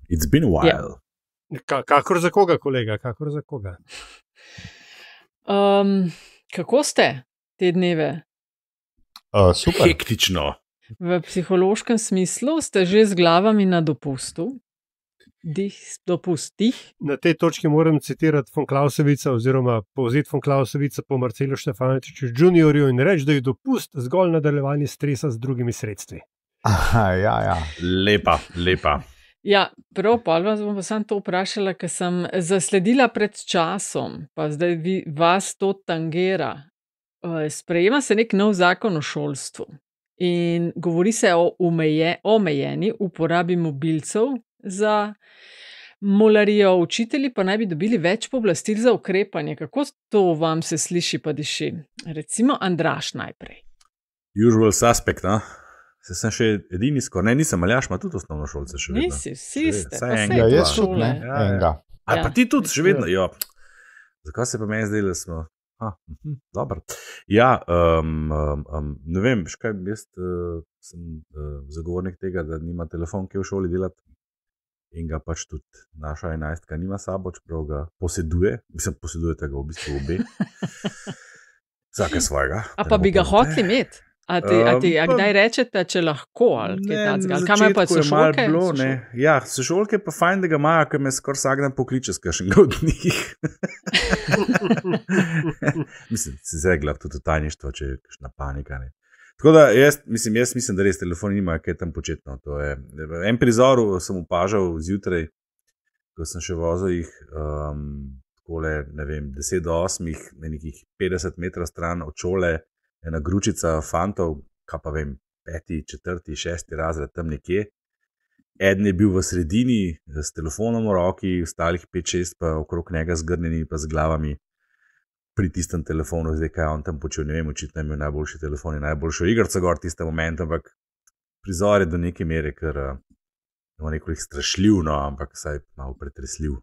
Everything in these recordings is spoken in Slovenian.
It's been a while. Kakor za koga, kolega, kakor za koga. Kako ste te dneve? Super. Hektično. V psihološkem smislu ste že z glavami na dopustu? Dopustih? Na tej točki moram citirati von Klausevica oziroma povzeti von Klausevica po Marcelu Štefanoviču juniorju in reči, da je dopust zgolj nadaljevanje stresa z drugimi sredstvi. Ja. Lepa. Ja, prav, pa vas bom pa samo to vprašala, ker sem zasledila pred časom, pa zdaj vas to tangera. Sprejema se nek nov zakon o šolstvu in govori se o omejeni uporabi mobilcev za molarijo. Učitelji pa naj bi dobili več pooblastil za ukrepanje. Kako to vam se sliši pa diši? Recimo Andraž najprej. Usual suspect, no? Se sem še edini skor. Ne, nisem, Aljaž ima tudi osnovno šolce še vedno. Nisi, vsi ste. Saj pa enega, sej jaz šole. tudi, ne? Enega. A pa ti tudi še vedno, jo. Zakaj se pa meni zdaj, da smo... Dobro. Ja, ne vem, škaj, jaz sem zagovornik tega, da nima telefon, ki v šoli delati in ga pač tudi naša 11-ka nima sabo, čeprav ga poseduje. Mislim, posedujete ga v bistvu obe. Vsake svojega. A pa bi ga hoteli imeti? A kdaj rečete, če lahko? Ali kaj imajo pa sošolke? Ja, sošolke pa fajn, da ga imajo, ker me skoraj vsak dan pokliče s kakšnega od njih. Mislim, se zdaj gleda tudi tajništvo, če je kakšna panika. Ne. Tako da jaz mislim, da res telefoni nimajo kaj tam početno. To je. En prizor sem opažal zjutraj, ko sem še vozil jih takole, ne vem, 10 do 8, nekih 50 metrov stran od šole, ena gručica fantov, kaj pa vem, 5., 4., 6. razred tam nekje. Eden je bil v sredini s telefonom v roki, ostalih 5-6 pa okrog njega zgrnjeni pa z glavami pri tistem telefonu. Zdaj, kaj on tam počel, ne vem, očitno je imel najboljši telefon in najboljšo igrco gor tistem moment, ampak prizor je do neke mere, ker je nekoliko strašljiv, no, ampak saj malo pretresljiv.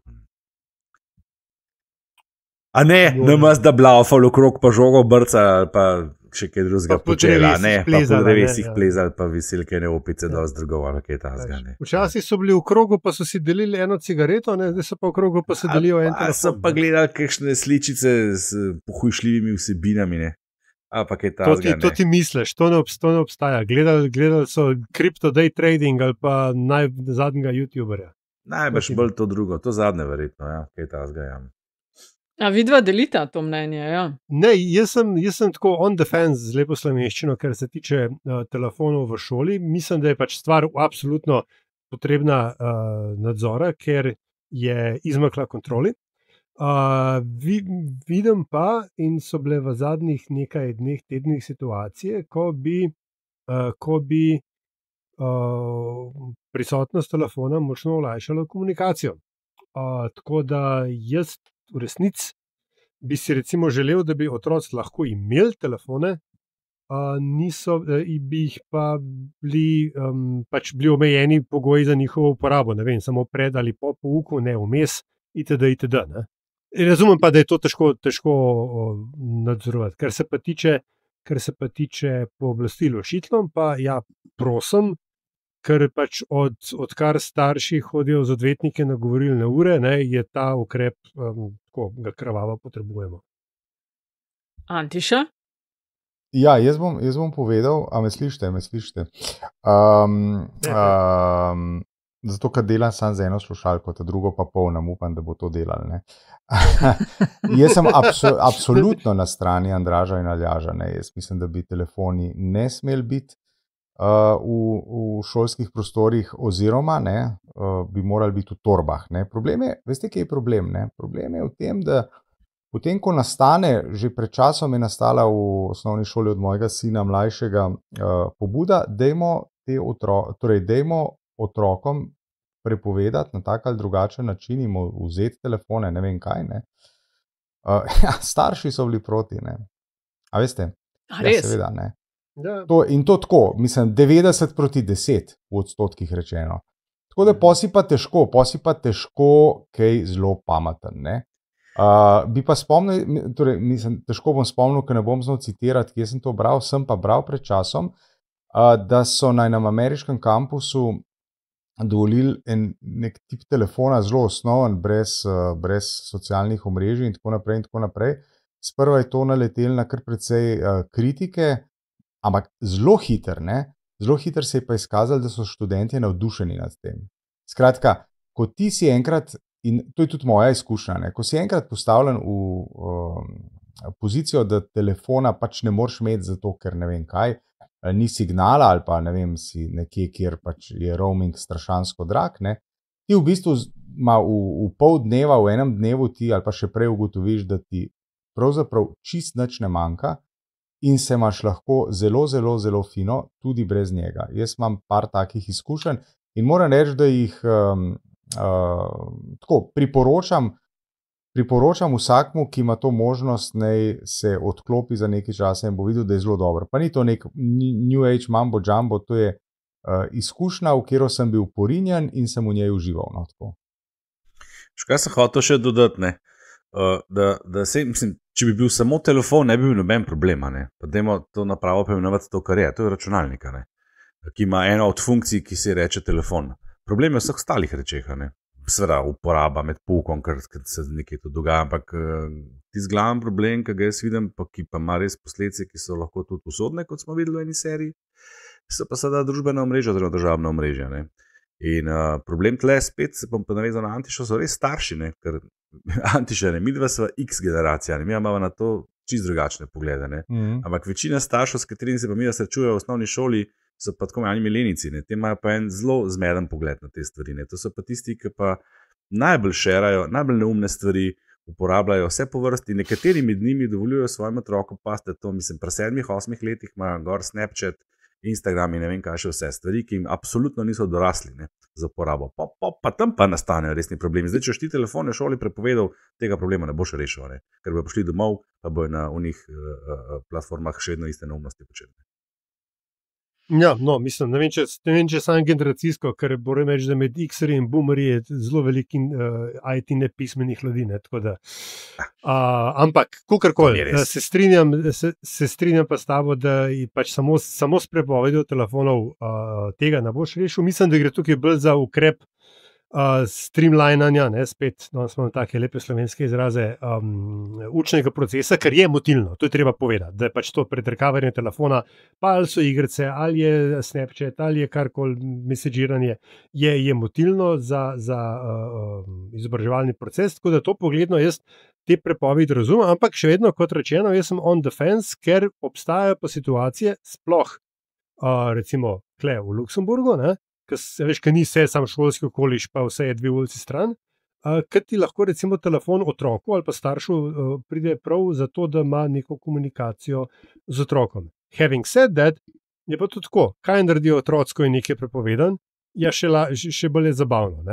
A ne, namaz da blaufal okrog pa žogo brca ali pa še kaj drugega počela, ne, pa po drevesih plezali, pa veselke ne opice dosti drugovali, kaj ta zgane. Včasih so bili v krogu, pa so si delili eno cigareto, ne, zdaj so pa v krogu, pa se delijo en telefon. So pa gledali kakšne sličice z pohujšljivimi vsebinami, ne. A pa kaj ta zgane. To ti misliš, to ne obstaja. Gledali so crypto day trading ali pa zadnjega youtuberja. Najbrž bolj to drugo, to zadnje verjetno, ja, kaj ta zgane. A vidva delita to mnenje, ja? Ne, jaz sem tako on the fence z lepo slovenščino, ker se tiče telefonov v šoli. Mislim, da je pač stvar absolutno potrebna nadzora, ker je izmakla kontroli. Vidim pa, in so bile v zadnjih nekaj dneh, tednih situacije, ko bi prisotnost telefona močno olajšala komunikacijo. Tako da jaz v resnici bi si recimo želel, da bi otroci lahko imeli telefone, bi jih pa bili omejeni pogoji za njihovo uporabo, ne vem, samo pred ali po pouku, ne vmes, itd. Ne. Razumem pa, da je to težko nadzorovati. Kar se pa tiče pooblastil učiteljem, pa ja, prosim, ker pač odkar starši hodijo z odvetnike na govorilne ure, ne, je ta ukrep, tako ga krvavo potrebujemo. Antiša? Ja, jaz bom povedal, a me slišite? Zato, ker delam sam z eno slušalko, ta drugo pa polnam, upam, da bo to delal. Ne? Jaz sem absolutno na strani Andraža in Aljaža. Ne? Jaz mislim, da bi telefoni ne smeli biti v šolskih prostorih oziroma bi morali biti v torbah. Ne? Problem je, veste, kje je problem? Ne? Problem je v tem, da potem, ko nastane, že pred časom je nastala v osnovni šoli od mojega sina mlajšega pobuda, dajmo otrokom prepovedati na tak ali drugačen način, jim vzeti telefone, ne vem kaj. Ne? Starši so bili proti. Ne? A veste? Res? Ja, seveda, ne. In to tako, mislim, 90-10 v odstotkih rečeno. Tako da posi pa težko kaj zelo pameten. Ne? Bi pa spomnil, težko bom spomnil, ker ne bom znal citirati, kje sem to bral, sem pa bral pred časom, da so na enem ameriškem kampusu dovolili nek tip telefona, zelo osnoven, brez socialnih omrežij in tako naprej. Sprva je to naletelo na kar precej kritike, ampak zelo hiter, zelo hiter se je pa izkazalo, da so študentje navdušeni nad tem. Skratka, ko ti si enkrat, in to je tudi moja izkušnja, ko si enkrat postavljen v pozicijo, da telefona pač ne moreš imeti zato, ker ne vem kaj, ni signala ali pa ne vem, si nekje, kjer pač je roaming strašansko drag, ti v bistvu v pol dneva, v enem dnevu ti ali pa še prej ugotoviš, da ti pravzaprav čist nič ne manjka in se imaš lahko zelo, zelo, zelo fino tudi brez njega. Jaz imam par takih izkušenj in moram reči, da jih tako priporočam vsakmu, ki ima to možnost, naj se odklopi za nekaj časa in bo videl, da je zelo dobro. Pa ni to nek New Age mambo jumbo, to je izkušnja, v katero sem bil porinjen in sem v njej užival. Kaj sem hotel še dodati, da se, mislim, če bi bil samo telefon, ne bi bil noben problema. Pa dajmo to napravo poimenovati to, kar je. To je računalnik, ki ima eno od funkcij, ki se reče telefon. Problem je v vseh ostalih rečeh. Seveda uporaba med poukom, ker se nekaj to dogaja, ampak tisti glavni problem, ki ga jaz vidim, pa ki pa ima res posledice, ki so lahko tudi usodne, kot smo videli v eni seriji, so pa seveda družbena omrežja oziroma državna omrežja. In problem tle spet, se bom pa navezal na Antišo, so res starši, ker Antiša, midva sva X generacija, mi imamo na to čist drugačne poglede. Ampak večina staršev, s katerimi se pa mi srečujejo v osnovni šoli, so pa tako manjši milenici, te imajo pa en zelo zmeden pogled na te stvari. To so pa tisti, ki pa najbolj šerajo, najbolj neumne stvari, uporabljajo vse po vrsti, nekateri med njimi dovoljujejo svojim otrokom, pa ste to, mislim, pri 7-8 letih imajo gor Snapchat, Instagram in ne vem kaj še vse stvari, ki jim absolutno niso dorasli za uporabo. Pa tam pa nastanejo resni problemi. Zdaj, če ti telefon v šoli prepovedal, tega problema ne boš rešil, ker bojo prišli domov, pa bojo na unih platformah še vedno iste neumnosti počeli. Ja, no, mislim, ne vem, če sam generacijsko, ker moram reči, da med X-eri in boomerji je zelo veliko IT nepismenih ljudi. Ampak, kakorkoli, se strinjam pa s tabo, da pač samo s prepovedjo telefonov tega ne boš rešil. Mislim, da gre tukaj bolj za ukrep streamlinanja, spet smo take lepe slovenske izraze, učnega procesa, kar je motilno, to je treba povedati, da je pač to predrekavanje telefona, pa ali so igrice, ali je Snapchat, ali je karkoli mesedžiranje, je motilno za izobraževalni proces, tako da to pogledno jaz te prepovedi razumem, ampak še vedno, kot rečeno, jaz sem on the fence, ker obstajajo pa situacije, sploh recimo kle v Luksemburgu, ker ni vse sam šolski okoliš, pa vse je 2 ulici stran, ker ti lahko recimo telefon otroku ali pa staršu pride prav zato, da ima neko komunikacijo z otrokom. Having said that, je pa tudi tako, kaj naredijo otroci, ko je nekaj prepovedan, še bolj je zabavno.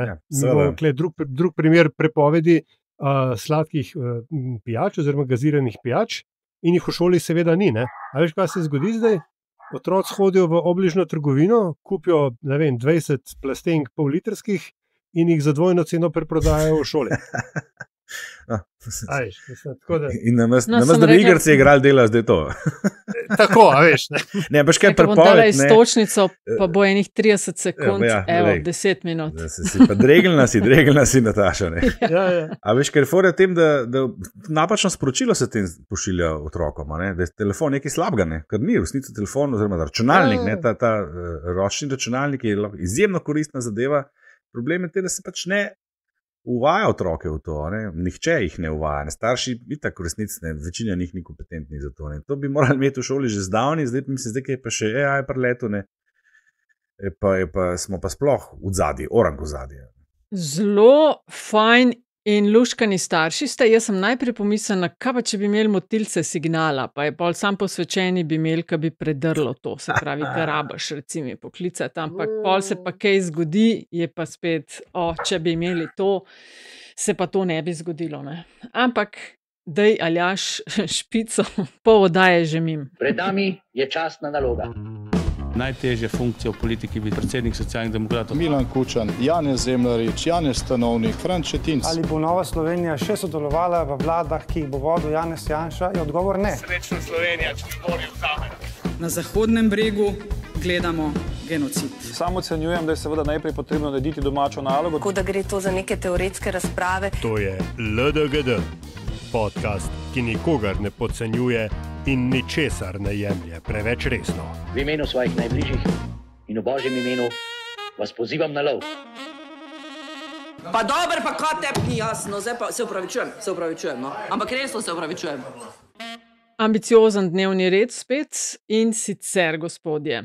Drug primer prepovedi sladkih pijač oziroma gaziranih pijač in jih v šoli seveda ni. A veš, kaj se zgodi zdaj? Otroci hodijo v obližno trgovino, kupijo 20 plastenk pol-litrskih in jih za dvojno ceno preprodajajo v šoli. In namesto da bi igrice igrali, delajo zdaj to. Tako, a veš. Ne, baš kaj prepoved. Če bom dala istočnico, pa bo enih 30 sekund, 10 minut. Pa dregelna si, Nataša. A veš, ker fora tem, da napačno sporočilo se tem pošilja otrokom, da je telefon nekaj slabega, ker ni v resnici telefon oziroma računalnik, ta ročni računalnik je izjemno koristna zadeva. Problem je te, da se pač ne uvaja otroke v to, nihče jih ne uvaja, starši itak v resnici večina njih ni kompetentni za to. To bi morali imeti v šoli že zdavni, zdaj kaj pa še AI par letu, smo pa sploh v zadnji, orang v zadnji. Zelo fajn in luškani starši ste. Jaz sem najprej pomislila, kaj pa če bi imeli motilce signala, pa je pol sam posvečeni bi imeli, kaj bi predrlo to, se pravi, kar rabaš recimo poklicati, ampak pol se pa kaj zgodi, je pa spet, če bi imeli to, se pa to ne bi zgodilo. Ampak, daj Aljaž špico, pol oddaje že mim. Pred nami je častna naloga. Najtežja funkcija v politiki bi predsednik Socialnih demokratov. Milan Kučan, Janez Zemljarič, Janez Stanovnik, Franc Šetinc. Ali bo Nova Slovenija še sodelovala v vladah, ki jih bo vodil Janez Janša? Je odgovor ne. Srečna Slovenija, če ti bori vzame. Na Zahodnem bregu gledamo genocid. Sam ocenjujem, da je seveda najprej potrebno narediti domačo nalogo. Tako da gre to za neke teoretske razprave. To je LDGD, podcast, ki nikogar ne podcenjuje in ničesar ne jemlje preveč resno. V imenu svojih najbližjih in v Božjem imenu vas pozivam na lov. Pa dober, pa kaj tebi ni jasno, zdaj pa se upravičujem, no. Ampak resno se upravičujem. Ambiciozen dnevni red spet in sicer, gospodje.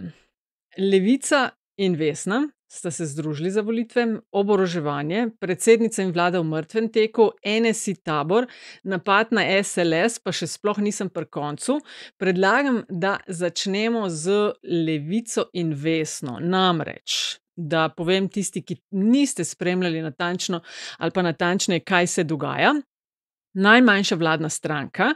Levica in Vesna sta se združili za volitve, oboroževanje, predsednica in vlada v mrtvem teku, NSI tabor, napad na SLS, pa še sploh nisem pri koncu. Predlagam, da začnemo z Levico in Vesno. Namreč, da povem tisti, ki niste spremljali natančno ali pa natančneje, kaj se dogaja. Najmanjša vladna stranka,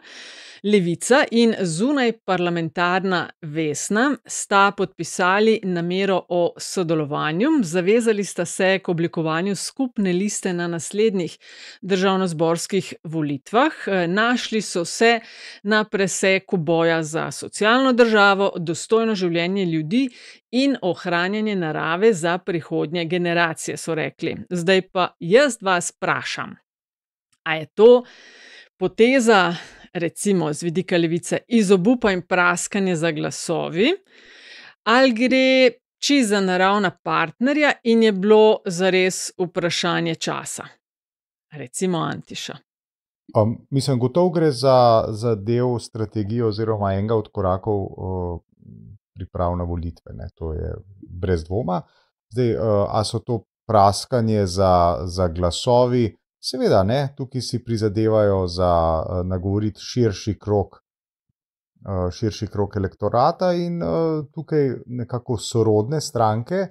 Levica in zunaj parlamentarna Vesna sta podpisali namero o sodelovanju, zavezali sta se k oblikovanju skupne liste na naslednjih državnozborskih volitvah. Našli so se na preseku boja za socialno državo, dostojno življenje ljudi in ohranjanje narave za prihodnje generacije, so rekli. Zdaj pa jaz vas vprašam. A je to poteza, recimo z vidika Levice, iz obupa in praskanja za glasovi, ali gre čisto za naravna partnerja in je bilo zares vprašanje časa? Recimo Antiša. Mislim, gotovo gre za del strategije oziroma enega od korakov priprav na volitve. Ne? To je brez dvoma. Zdaj, a so to praskanje za glasovi? Seveda, ne, tukaj si prizadevajo za nagovoriti širši krog elektorata in tukaj nekako sorodne stranke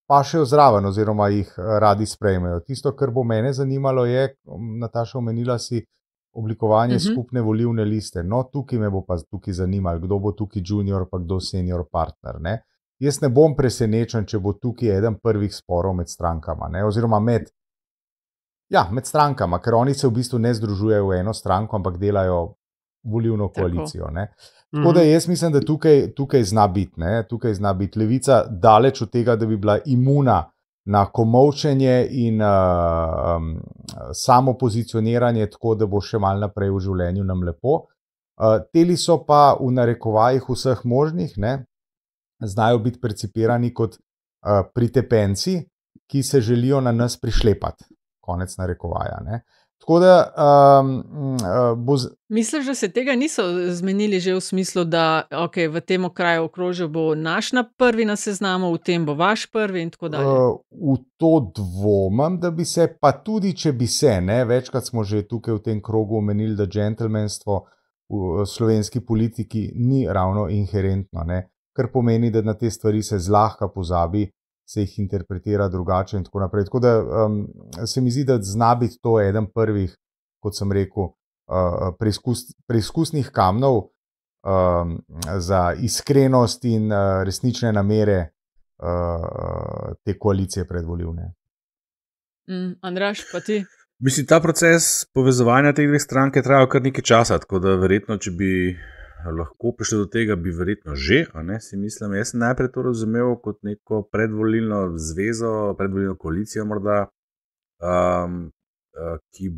pašejo zraven oziroma jih radi sprejmejo. Tisto, kar bo mene zanimalo je, Nataša, omenila si oblikovanje skupne volilne liste. No, tukaj me bo pa tukaj zanimalo, kdo bo tukaj junior pa kdo senior partner. Ne? Jaz ne bom presenečen, če bo tukaj eden prvih sporov med strankama, ne? Oziroma med strankama, ker oni se v bistvu ne združujejo v eno stranko, ampak delajo volilno koalicijo. Ne? Tako da jaz mislim, da tukaj zna biti. Tukaj zna biti Levica daleč od tega, da bi bila imuna na komolčenje in samo pozicioniranje tako, da bo še malo naprej v življenju nam lepo. Teli so pa v narekovajih vseh možnih, ne? Znajo biti percipirani kot pritepenci, ki se želijo na nas prišlepati. Konec narekovaja. Ne? Tako da Misliš, da se tega niso zmenili že v smislu, da v tem okraju okrožju bo naš prvi na seznamu, v tem bo vaš prvi in tako dalje? V to dvomim, da bi se, pa tudi če bi se, ne? Večkrat smo že tukaj v tem krogu omenili, da džentelmenstvo v slovenski politiki ni ravno inherentno, ne? Kar pomeni, da na te stvari se zlahka pozabi, se jih interpretira drugače in tako naprej. Tako da se mi zdi, da zna biti to eden prvih, kot sem rekel, preizkusnih kamnov za iskrenost in resnične namere te koalicije predvolilne. Andraž, pa ti? Mislim, ta proces povezovanja teh dveh strank je trajal kar nekaj časa, tako da verjetno, če bi lahko prišli do tega, bi verjetno že, si mislim. Jaz sem najprej to razumel kot neko predvolilno zvezo, predvolilno koalicijo morda, ki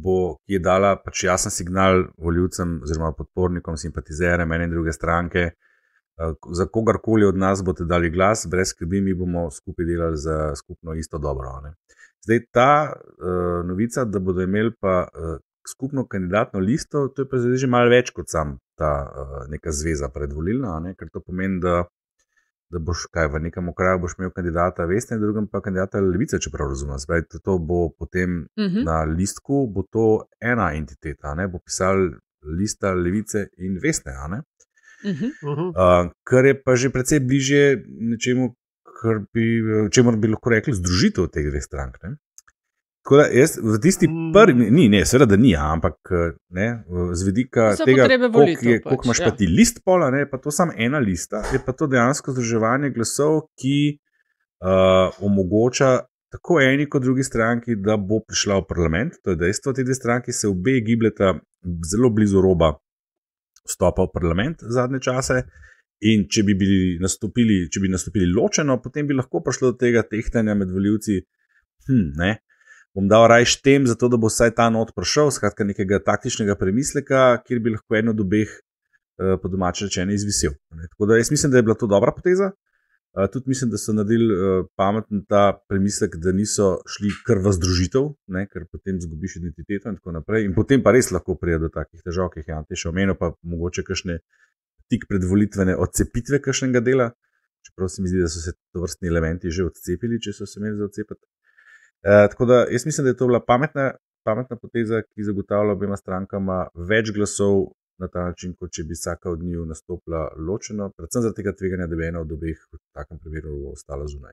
je dala pač jasen signal volivcem oziroma podpornikom, simpatizerjem ene in druge stranke, za kogarkoli od nas boste dali glas, brez skrbi, mi bomo skupaj delali za skupno isto dobro. Zdaj ta novica, da bodo imeli pa skupno kandidatno listo, to je pa zdaj že malo več kot sam ta neka zveza predvolilna, ker to pomeni, da boš v nekem okraju boš imel kandidata Vesne, in drugem pa kandidata Levice, čeprav razumem. Zdaj, to bo potem na listku, bo to ena entiteta, bo pisal lista Levice in Vesne, kar je pa že precej bližje nečemu, čemu bi lahko rekli združitev teh dveh strank. Tako da jaz v tisti prvi, seveda da ni, ampak z vidika tega, koliko imaš pa ti list pola, pa to samo ena lista, je pa to dejansko združevanje glasov, ki omogoča tako eni kot drugi stranki, da bo prišla v parlament. To je dejstvo, te dve stranki se obe gibljeta zelo blizu roba vstopa v parlament zadnje čase In če bi nastopili ločeno, potem bi lahko prišlo do tega tehtanja med volivci, bom dal rajš tem, zato da bo vsaj ta not prišel, skratka nekega taktičnega premisleka, kjer bi lahko eno od obeh po domače rečeno izvisel. Tako da jaz mislim, da je bila to dobra poteza. Tudi mislim, da so naredili pameten ta premislek, da niso šli kar v združitev, ker potem zgubiš identiteto in tako naprej. In potem pa res lahko pride do takih težav, ki jih je Ante še omenil, pa mogoče kakšne tik pred volitvene odcepitve kakšnega dela, čeprav se mi zdi, da so se tovrstni elementi že odcepili, če so se imeli za odcepiti. Tako da jaz mislim, da je to bila pametna poteza, ki zagotavlja obema strankama več glasov na ta način, kot če bi vsaka od njiju nastopila ločeno, predvsem zaradi tega tveganja, da bi ena od obeh v takem primeru ostala zunaj.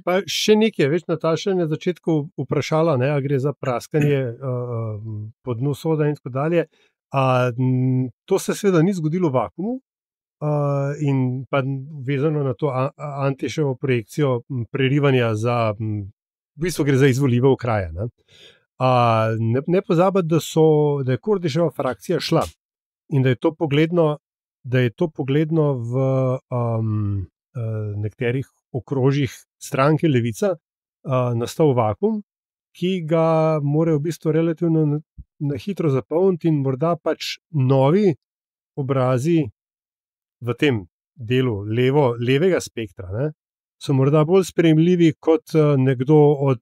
Pa še nekaj, več Nataša je na začetku vprašala, a gre za praskanje po dnu soda in tako dalje. To se seveda ni zgodilo v vakuumu in pa vezano na to Anteševo projekcijo prerivanja v bistvu gre za izvoljive okraje. Ne pozabiti, da je Kordiševa frakcija šla in da je to pogledno v nekaterih okrožjih stranke Levica nastal vakuum, ki ga morajo v bistvu relativno na hitro zapolniti in morda pač novi obrazi v tem delu levega spektra so morda bolj sprejemljivi kot nekdo od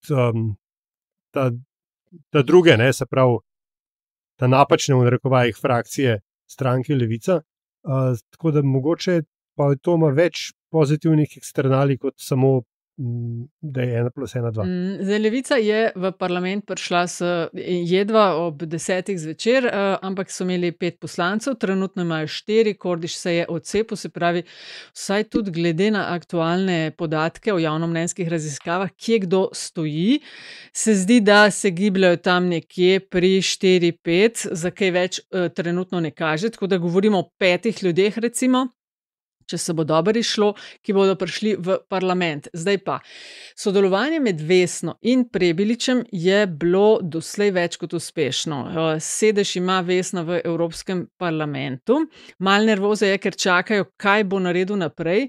ta druge, se pravi ta napačne v narekovajih frakcije stranke Levica, tako da mogoče pa to ima več pozitivnih eksternalij kot samo da je 1+1=2. Zdaj, Levica je v parlament prišla jedva ob 10 zvečer, ampak so imeli 5 poslancev, trenutno imajo 4, Kordiš se je odcepil, se pravi, vsaj tudi glede na aktualne podatke o javnomnenjskih raziskavah, kje kdo stoji, se zdi, da se gibljajo tam nekje pri 4-5, za kaj več trenutno ne kaže, tako da govorimo o 5 ljudeh recimo, če se bo dobro išlo, ki bodo prišli v parlament. Zdaj pa, sodelovanje med Vesno in Prebiličem je bilo doslej več kot uspešno. Sedež ima Vesna v Evropskem parlamentu. Mal nervoze je, ker čakajo, kaj bo naredil naprej.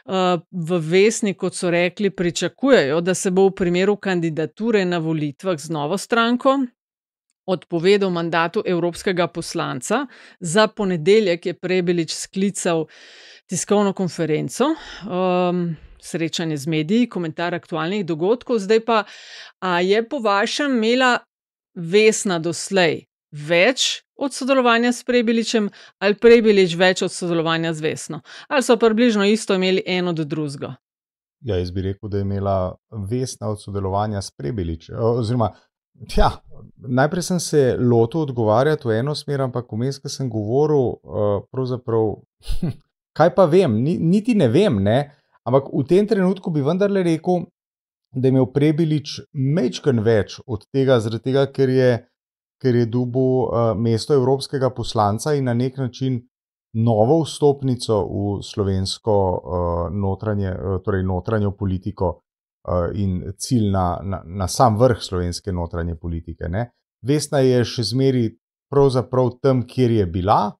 V Vesni, kot so rekli, pričakujejo, da se bo v primeru kandidature na volitvah z novo stranko odpovedal mandatu evropskega poslanca. Za ponedeljek je Prebilič sklical tiskovno konferenco, srečanje z mediji, komentar aktualnih dogodkov. Zdaj pa, je po vašem imela Vesna doslej več od sodelovanja s Prebiličem ali Prebilič več od sodelovanja z Vesno? Ali so približno isto imeli eno od drugega? Ja, jaz bi rekel, da je imela Vesna od sodelovanja s Prebiličem, oziroma najprej sem se lotil odgovarjati v eno smer, ampak vmes, ko sem govoril, pravzaprav, kaj pa vem, niti ne vem, ampak v tem trenutku bi vendarle rekel, da je imel Prebilič majčkeno več od tega, zaradi tega, ker je dobil mesto evropskega poslanca in na nek način novo vstopnico v slovensko notranjo politiko in cilj na sam vrh slovenske notranje politike. Vesna je še zmeraj pravzaprav tam, kjer je bila,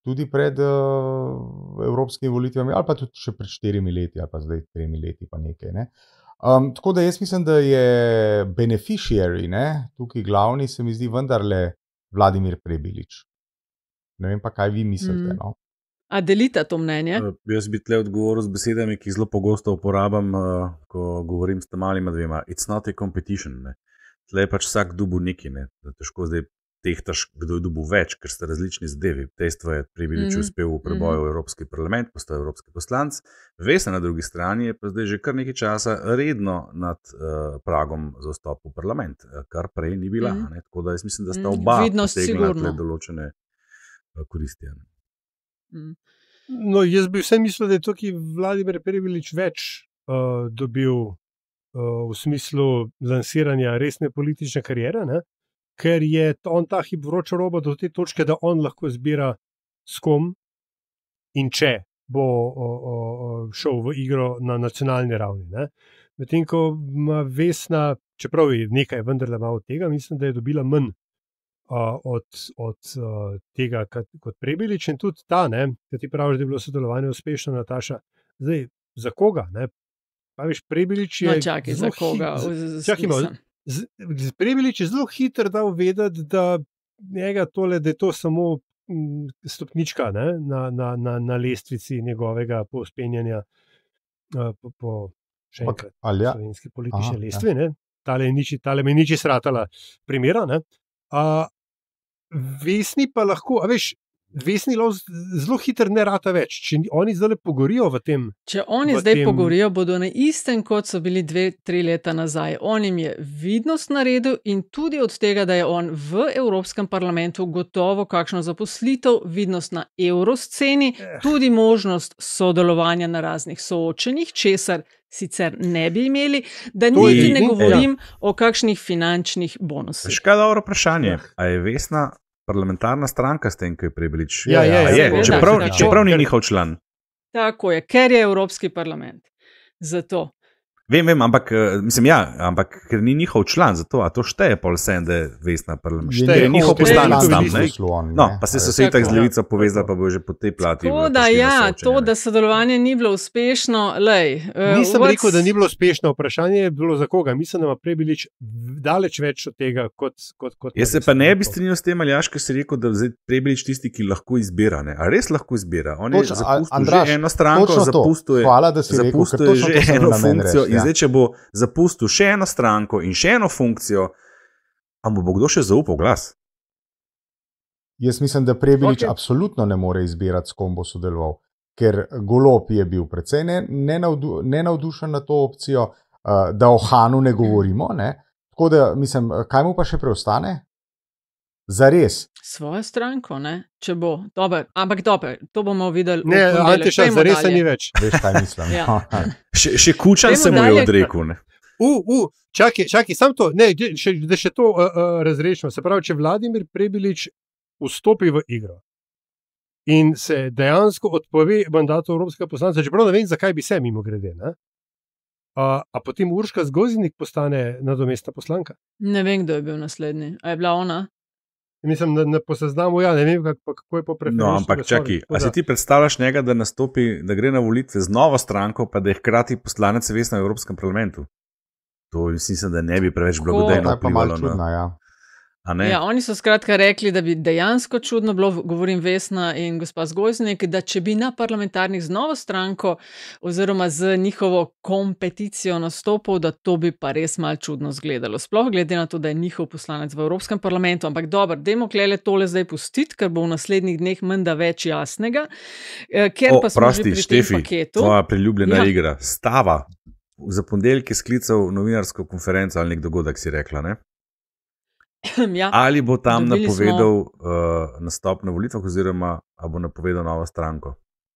tudi pred evropskimi volitvami, ali pa tudi še pred 4 leti, ali pa zdaj 3 leti pa nekaj. Tako da jaz mislim, da je beneficiary, tukaj glavni se mi zdi vendarle Vladimir Prebilič. Ne vem pa, kaj vi mislite, A delite to mnenje? Jaz bi tle odgovoril z besedami, ki zelo pogosto uporabljam, ko govorim s tem malima dvema. It's not a competition. Tle je pač vsak dobil neki, da težko zdaj tehtaš, kdo je dobil več, ker ste različni zadevi. Dejstvo je, Prebilič uspel v preboju v Evropski parlament, postal evropski poslanec. Vesna na drugi strani je pa zdaj že kar nekaj časa redno nad pragom za vstop v parlament, kar prej ni bila. Tako da jaz mislim, da sta oba potegnila tle določene koristi. No, jaz bi vse mislil, da je tukaj Vladimir Prebilič več dobil v smislu lansiranja resne politične kariere, ker je on ta hip vroča roba do te točke, da on lahko izbira s kom in če bo šel v igro na nacionalni ravni. Medtem ko ima Vesna, čeprav je nekaj vendarle malo od tega, mislim, da je dobila manj od tega kot Prebilič in tudi ta, ki ti praviš, da je bilo sodelovanje uspešno, Nataša. Zdaj, za koga? Ne? Pa veš, Prebilič je... No, čakaj, za koga? Prebilič je zelo hiter dal vedeti, da njega tole, da je to samo stopnička na lestvici njegovega povzpenjanja po še enkrat slovenski politični lestvi. Ne? Tale me niči sratala primera. Ne? Vesni pa lahko, a veš, Vesni lov zelo hiter ne rata več. Če oni zdaj pogorijo v tem... Če oni zdaj pogorijo, bodo na istem, kot so bili 2-3 leta nazaj. On jim je vidnost naredil in tudi od tega, da je on v Evropskem parlamentu gotovo kakšno zaposlitev, vidnost na evrosceni, tudi možnost sodelovanja na raznih soočenjih, česar sicer ne bi imeli, da niti ne govorim o kakšnih finančnih bonusih. Veš kaj dobro vprašanje? A je Vesna parlamentarna stranka s tem, ko je Prebilič? Čeprav ni njihov član. Tako je, ker je Evropski parlament. Zato. Vem, ampak ker ni njihov član, zato, a to šteje pol vsem, da je Vesna parlament. Šteje njihov poslanec tam, ne? No, pa se so se itak z Levico povezali, pa bo že po tej plati. Tako da to, da sodelovanje ni bilo uspešno, nisem rekel, da ni bilo uspešno, vprašanje je bilo za koga. Mislim, da ima Prebilič daleč več od tega, kot jaz se pa ne bi strinjal s tem, Aljaš, ker si rekel, da je Prebilič tisti, ki lahko izbira. A res lahko izbira? On je zapustil že eno stranko, zapustil že eno funkcijo. Zdaj, če bo zapustil še eno stranko in še eno funkcijo, a mu bo kdo še zaupal glas? Jaz mislim, da Prebilič absolutno ne more izbirati, s kom bo sodeloval, ker Golob je bil precej nenavdušen na to opcijo, da o Hanu ne govorimo. Ne? Tako da, mislim, kaj mu pa še preostane? Zares. Svojo stranko, ne? Če bo. Dober. Ampak dober, to bomo videli. Ne, Anteša, zares ni več. Veš, kaj mislim. Še Kučan se mu je odrekel. Čakaj, sam to, da še to razrešimo. Se pravi, če Vladimir Prebilič vstopi v igro in se dejansko odpove mandatu evropskega poslanca, čeprav ne vem, zakaj bi se mimo grede, ne? A potem Urška Zgoznik postane nadomestna poslanka? Ne vem, kdo je bil naslednji. A je bila ona? Mislim, da po seznamu, ne vem, kako je po preferenčnosti. No, ampak čakaj, a si ti predstavljaš njega, da nastopi, da gre na volitve z novo stranko, pa da je hkrati poslanec Vesna v Evropskem parlamentu? To mislim, da ne bi preveč blagodejno vplivalo. Oni so skratka rekli, da bi dejansko čudno bilo, govorim Vesna in gospa Zgoznik, da če bi na parlamentarnih z novo stranko oziroma z njihovo kompeticijo nastopil, da to bi pa res malo čudno izgledalo. Sploh glede na to, da je njihov poslanec v Evropskem parlamentu, ampak dobro, dajmo klele tole zdaj pustiti, ker bo v naslednjih dneh menda več jasnega. Ker pa smo že pri tem paketu. Tvoja priljubljena igra, Stava, za ponedeljek je sklical novinarsko konferenco ali nek dogodek, si rekla, ne? Ali bo tam napovedal nastop na volitvah, oziroma ali bo napovedal novo stranko,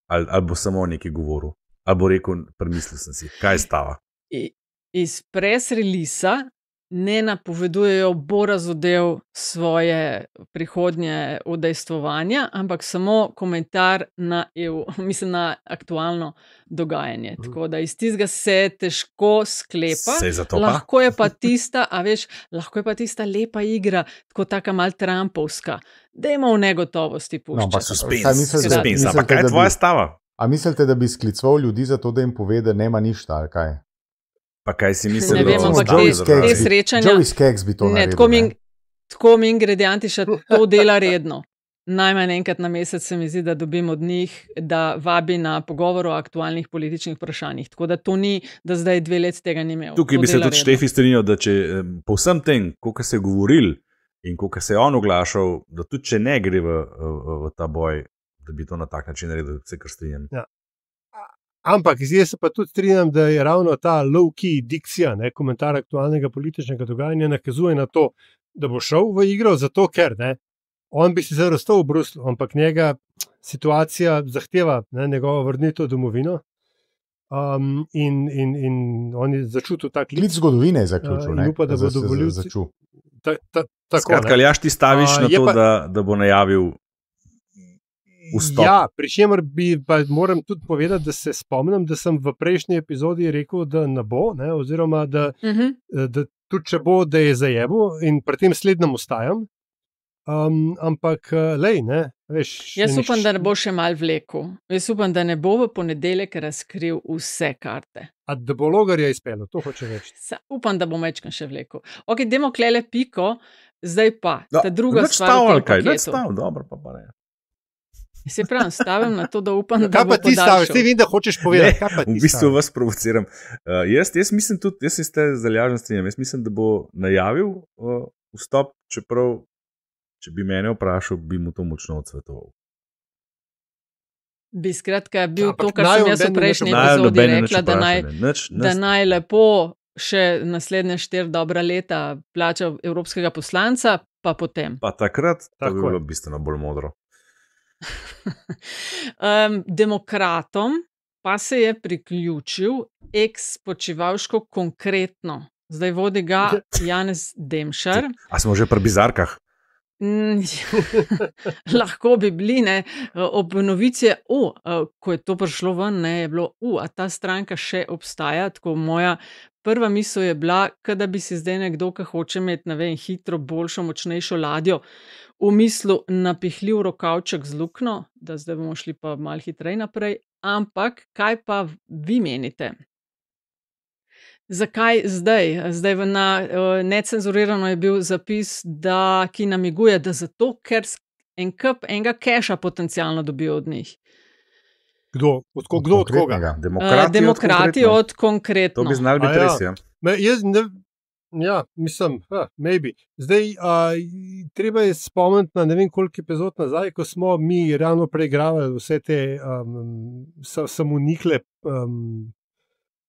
ali bo samo nekaj govoril, ali bo rekel, premislil sem si, kaj Stava. Iz press releasa ne napovedujejo, bo razodel svoje prihodnje udejstvovanja, ampak samo komentar na na aktualno dogajanje. Tako da iz tistega se težko sklepa. Lahko je pa tista, lahko je pa tista lepa igra, tako taka mal Trumpovska. Dajmo v negotovosti puščati. No, pa suspens. Ampak kaj je tvoja Stava? A mislite, da bi sklicoval ljudi za to, da jim pove, da nema ništa, ali kaj? Pa kaj si misli, ne vem, ampak te srečanja, Joey Skaggs bi to naredil. Tako mi ingredientiša to dela redno. Najmanj enkrat na mesec se mi zdi, da dobim od njih, da vabi na pogovor o aktualnih političnih vprašanjih. Tako da to ni, da zdaj 2 let tega ni imel. Tukaj bi se tudi Štefi strinjal, da če po vsem tem, koliko se je govoril in koliko se je on oglašal, da tudi če ne gre v ta boj, da bi to na tak način naredil, se kar strinjam. Ja. Ampak zdaj se pa tudi strinjam, da je ravno ta low-key dikcija, komentar aktualnega političnega dogajanja nakazuje na to, da bo šel v igro, zato ker on bi se zdaj razstal v Bruslu, ampak njega situacija zahteva njegovo vrnitev v domovino. In on je začutil tak klic zgodovine je zaključil, in upa, da bodo volivci skratka, Aljaš, ti staviš na to, da bo najavil vstop. Ja, pri čemer bi pa moram tudi povedati, da se spomnim, da sem v prejšnji epizodi rekel, da ne bo, oziroma da tudi če bo, da je zajebo, in pri tem slednjem ostajam. ampak lej, ne, veš. Jaz upam, da ne bo še mal vlekel. Jaz upam, da ne bo v ponedeljek razkril vse karte. A da bo Logarja izpeljal, to hoče reči. Upam, da bo mečkan še vlekel. Ok, dajmo klele piko, zdaj pa. Ta druga stvar v tem paketu. Stav, dobro, pa ne. Se pravi, stavim na to, da upam, da kaj bo pa ti staviš? Ti vem, da hočeš povedati. Kaj pa ti v bistvu vas provociram. Jaz mislim tudi, jaz se ste zaljažen strinjam, jaz mislim, da bo najavil vstop, čeprav, če bi mene vprašal, bi mu to močno odsvetoval. Bi skratka bil to, kar sem jaz v prejšnji epizodi rekla, da naj lepo še naslednje 4 dobra leta plača evropskega poslanca, pa potem. Pa takrat, to bi bilo bistveno bolj modro. Demokratom pa se je priključil ex-Počivalško Konkretno. Zdaj vodi ga Janez Demšar. A smo že pri bizarkah? Lahko bi bili, ne, ob novici, ko je to prišlo ven, ne, je bilo, a ta stranka še obstaja, tako moja prva misel je bila, da bi si zdaj nekdo, ki hoče imeti, ne vem, hitro, boljšo, močnejšo ladjo, v mislu napihljiv rokavček z luknjo, da zdaj bomo šli pa malo hitreje naprej, ampak kaj pa vi menite? Zakaj zdaj? Zdaj na Necenzurirano je bil zapis, ki namiguje, da zato, ker enega keša potencialno dobijo od njih. Kdo? Od koga? Demokrati od Konkretno. To bi znali biti res, ja. Ja, mislim, maybe. Zdaj, treba je spomniti na ne vem koliko epizod nazaj, ko smo mi ravno preigravali vse te samonikle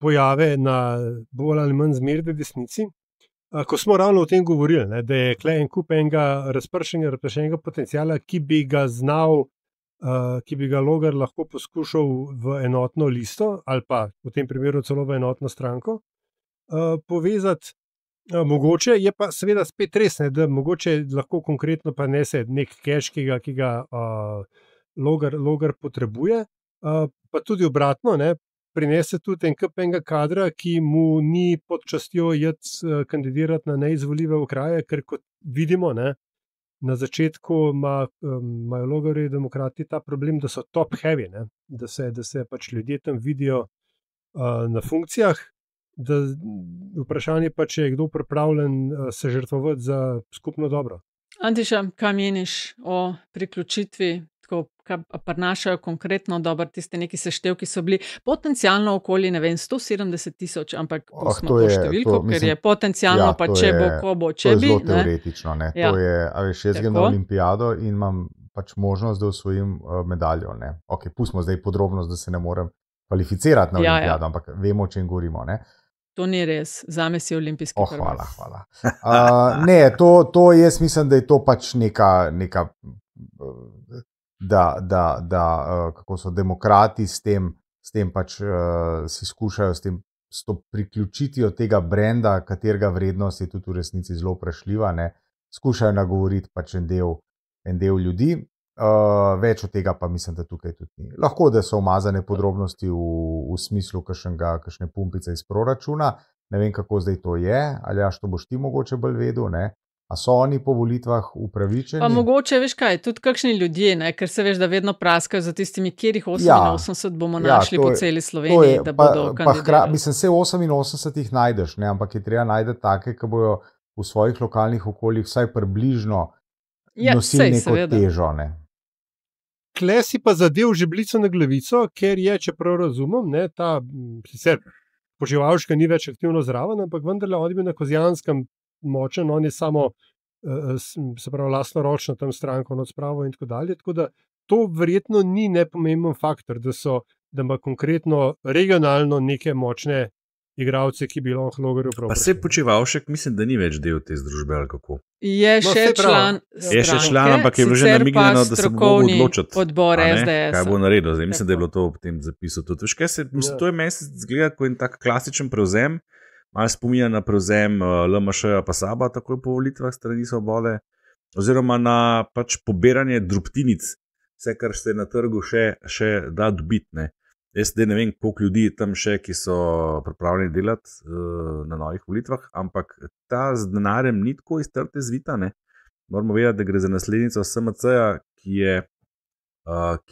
pojave na bolj ali manj zmerni desnici. Ko smo ravno o tem govorili, ne, da je kle en kup enega razpršenega potencijala, ki bi ga znal, ki bi ga Logar lahko poskušal v enotno listo ali pa v tem primeru celo v enotno stranko povezati. Mogoče je pa seveda spet res, ne, da mogoče lahko konkretno pa nese nek cash, ki ga Logar potrebuje, pa tudi obratno, ne, prinese tudi en kup enega kadra, ki mu ni pod častjo kandidirati na neizvoljive okraje, ker kot vidimo, ne, na začetku imajo Logarjevi demokrati ta problem, da so top heavy, ne, da se pač ljudje tam vidijo na funkcijah. Vprašanje pa, če je kdo pripravljen se žrtvovati za skupno dobro. Antiša, kaj meniš o priključitvi, tako, kaj prinašajo konkretno dobro tiste neki seštevki, so bili potencialno okoli, ne vem, 170,000, ampak pustimo to številko, ker je potencialno, pa če bo, ko bo, če bi. To je zelo teoretično, ne. To je, jaz grem na olimpijado in imam pač možnost, da osvojim medaljo, ne. Ok, pustimo zdaj podrobnost, da se ne morem kvalificirati na olimpijado, ampak vemo, o čem govorimo, ne. To ni res, zame si olimpijski prvak. Hvala. Ne, to jaz mislim, da je to pač neka kako so demokrati s tem pač si skušajo s to priključitvijo tega brenda, katerega vrednost je tudi v resnici zelo vprašljiva, ne, skušajo nagovoriti pač en del ljudi. Več od tega pa mislim, da tukaj tudi ni. Lahko, da so umazane podrobnosti v smislu kakšne pumpice iz proračuna, ne vem, kako zdaj to je, ali to boš ti mogoče bolj vedel, ne? A so oni po volitvah upravičeni? Pa mogoče, veš kaj, tudi kakšni ljudje, ne? Ker se veš, da vedno praskajo za tistimi, kjerih 88 bomo našli po celi Sloveniji, da bodo kandidirali. Mislim, se 88 jih najdeš, ne? Ampak je treba najdeti take, ki bojo v svojih lokalnih okoljih vsaj približno nosili neko težo, ne? Tle si pa zadev žebljico na glavico, ker je, čeprav razumem, ne, ta sicer Počivalška ni več aktivno zraven, ampak vendarle on je bil na Kozjanskem močen, on je samo se pravi lastnoročno tam stranko odspravil in tako dalje, tako da to verjetno ni nepomemben faktor, da ima konkretno regionalno neke močne igralce, ki bi lahko Logarju prav. Pa se Počivalšek, mislim, da ni več del te združbe ali kako. Je še član stranke, je še član, ampak je bilo že namignjeno, da se bo mogel odločiti. Odbor SDS. Kaj bo naredil? Zdaj, mislim, da je bilo to v tem zapisu. To je mesec zgleda, ko je en tak klasičen prevzem, malo spominja na prevzem LMŠ pa SAB-a takoj po volitvah strani Svobode, oziroma na pač pobiranje drobtinic, vse, kar se na trgu še da dobiti, ne. Jaz zdaj ne vem, koliko ljudi tam še, ki so pripravljeni delati na novih volitvah, ampak ta z denarjem ni tako iz trte zvita, ne. moramo vedeti, da gre za naslednico SMC-ja, ki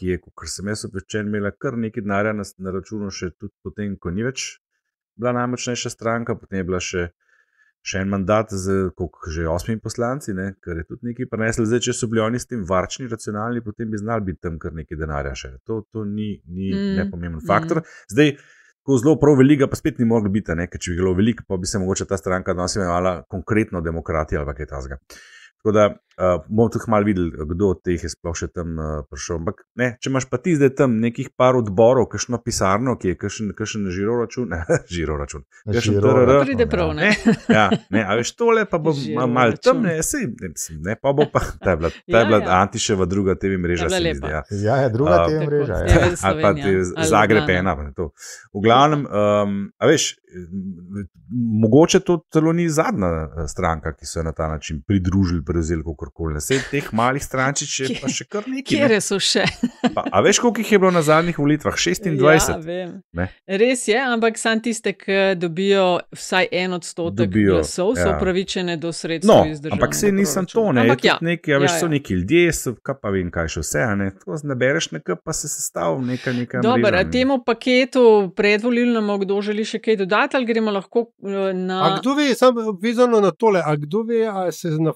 je, kot sem jaz obveščen, imela kar nekaj denarja na računu, še tudi potem, ko ni več bila najmočnejša stranka, potem je bila še en mandat z že 8 poslanci, ne, kar je tudi nekaj prineslo. Zdaj, če so bili oni s tem varčni, racionalni, potem bi znali biti tam kar nekaj denarja še. To ni nepomemben faktor. Zdaj, ko zelo prav veliko, pa spet ni moglo biti, ne, ker če bi bilo veliko, pa bi se mogoče ta stranka danes imenovala konkretno demokratija ali kaj takega. Tako da bomo tudi malo videli, kdo od teh je sploh še tam prišel. Ampak ne, če imaš pa ti zdaj tam nekih par odborov, kakšno pisarno, ki je kakšen žiroračun, kakšen TRR. Pride prav, ne? Ja, ne, a veš, tole pa bo malo tam, ne, pa bo pa, ta je bila Antiševa druga TV mreža, se mi zdi. Ja, je druga TV mreža. Ali pa Zagreb ena. V glavnem, a veš, mogoče to celo ni zadnja stranka, ki so na ta način pridružili, prevzeli kakorkoli. Vse teh malih strančič je pa še kar nekaj. Kjere so še? A veš, koliko jih je bilo na zadnjih volitvah? 26? Ja, vem. Ne? Res je, ampak sam tiste, ki dobijo vsaj 1% glasov, so upravičene do sredstev iz državnega ampak se nisem to, ne. Je tudi nekaj, a veš, so neki ljudje, kaj pa vem, kaj še vse, ne. Tako nabereš nekaj, pa se sestav neka mreža. Dobar, a temu paketu predvolilnemu kdo želi še kaj dodati, ali gremo lahko na... A kdo ve, samo vezano na tole, a kdo ve, a se na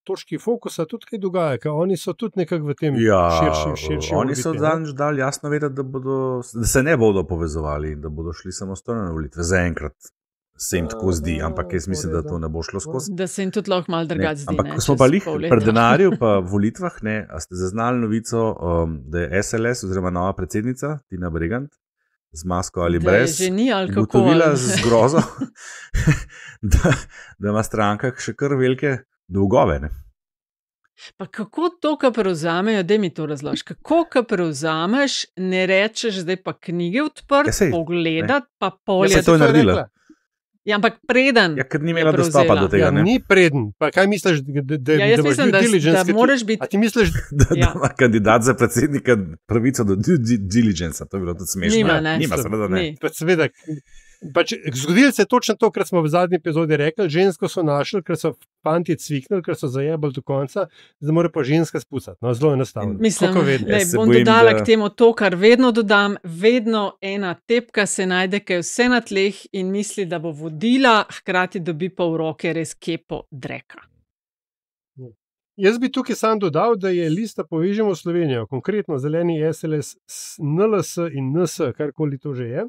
točki fokusa tudi kaj dogaja, ker oni so tudi nekako v tem širšem. Oni so zadnjič dali jasno vedeti, da se ne bodo povezovali in da bodo šli samostojno na volitve. Zaenkrat se jim tako zdi, ampak jaz mislim, da to ne bo šlo skozi. Da se jim tudi lahko malo drugače zdi. Ampak ko smo pa lih pri denarju pa volitvah, ne, a ste zaznali novico, da je SLS oziroma nova predsednica Tina Bregant z masko ali brez, ugotovila z grozo, da ima stranka še kar velike dolgove, ne. Pa kako to, ko prevzamejo, daj mi to razloži, kako, ko prevzameš, ne rečeš, zdaj pa knjige odprt, pogledati, pa polje. Ja, se to je naredila. Ja, ampak preden ker ni imela dostopa do tega, ne. Ni preden, pa kaj misliš, da jaz mislim, da moraš biti... A ti misliš, da ima kandidat za predsednika pravico do due diligence, to je bilo tudi smešno. Nima, seveda ne. Seveda, pač zgodilo se je točno to, kar smo v zadnji epizodi rekli, žensko so našli, ker so fanti cviknili, ker so zajebali do konca, zdaj mora pa ženska spustati. No, zelo enostavno. Mislim, bom dodala k temu to, kar vedno dodam, vedno ena tepka se najde, ki je vse na tleh in misli, da bo vodila, hkrati dobi pa v roke res kepo dreka. Jaz bi tukaj sam dodal, da je lista Povežemo Slovenijo, konkretno zeleni SLS, NLS in NS, karkoli to že je,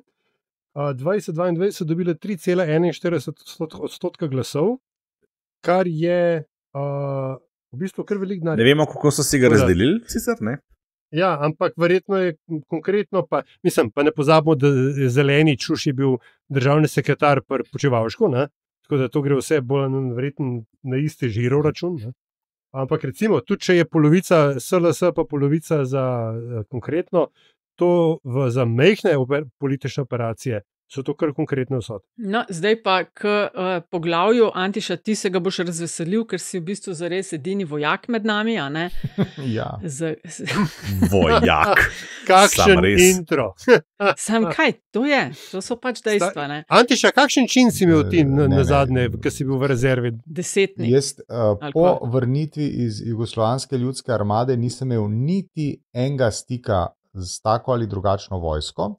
2022 so dobile 3,41% glasov, kar je v bistvu kar velik denar. Ne vemo, kako so si ga razdelili, sicer ne? Ja, ampak verjetno je konkretno, pa ne pozabimo, da zeleni Čuš je bil državni sekretar pri Počivalšku, ne? Tako da to gre vse bolj verjetno na isti žiro račun. Ne? Ampak recimo, tudi če je polovica SLS pa polovica za konkretno, to za majhne politične operacije so to kar konkretne vsote. No, zdaj pa k poglavju, Antiša, ti se ga boš razveselil, ker si v bistvu zares edini vojak med nami, a ne? Ja. Vojak. Kakšen intro. Sam kaj, to so pač dejstva, ne? Antiša, kakšen čin si imel ti na zadnje, ki si bil v rezervi? Desetnik. Jaz po vrnitvi iz Jugoslovanske ljudske armade nisem imel niti enega stika z tako ali drugačno vojsko,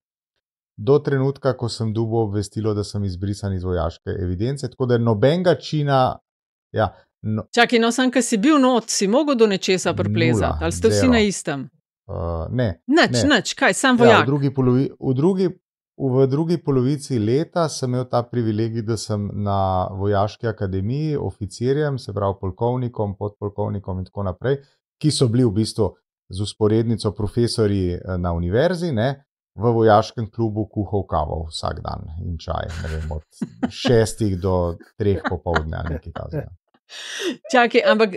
do trenutka, ko sem dobil obvestilo, da sem izbrisan iz vojaške evidence, tako da nobenega čina... Ja, Čakaj, no, sam, ko si bil not, si mogel do nečesa priplezati, ali ste vsi na istem? Ne. Nič, kaj, sam vojak? Ja, v drugi polovici leta sem imel ta privilegij, da sem na vojaški akademiji oficirjem, se pravi polkovnikom, podpolkovnikom in tako naprej, ki so bili v bistvu z usporednico profesorji na univerzi, ne, v vojaškem klubu kuhal kavo vsak dan in čaj, ne vem, od 6 do 3 popoldne ali nekaj takega. Čakaj, ampak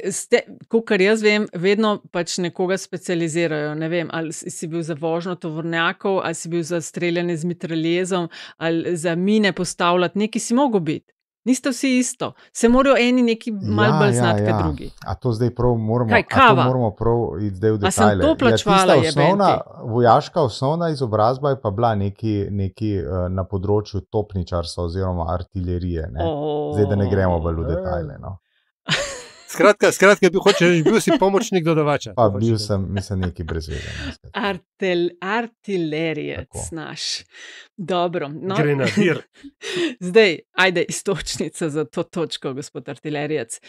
kakor jaz vem, vedno pač nekoga specializirajo, ne vem, ali si bil za vožnjo tovornjakov, ali si bil za streljanje z mitraljezom, ali za mine postavljati, neki si mogel biti. Niste vsi isto. Se morajo eni neki malo bolj znati kot drugi. A to zdaj prav moramo, kaj, kava? Moramo prav iti zdaj v detajle. A sem to plačvala, vojaška osnovna izobrazba je pa bila neki na področju topničarstva oziroma artilerije. Ne? Zdaj, da ne gremo bolj v detajle. No. Skratka, bil si pomočnik dodavača. Pa bil sem, mislim, neki brezvezen. Artilerijec naš. Dobro. No. Grenadir. Zdaj, ajde, istočnica za to točko, gospod Artilerijec.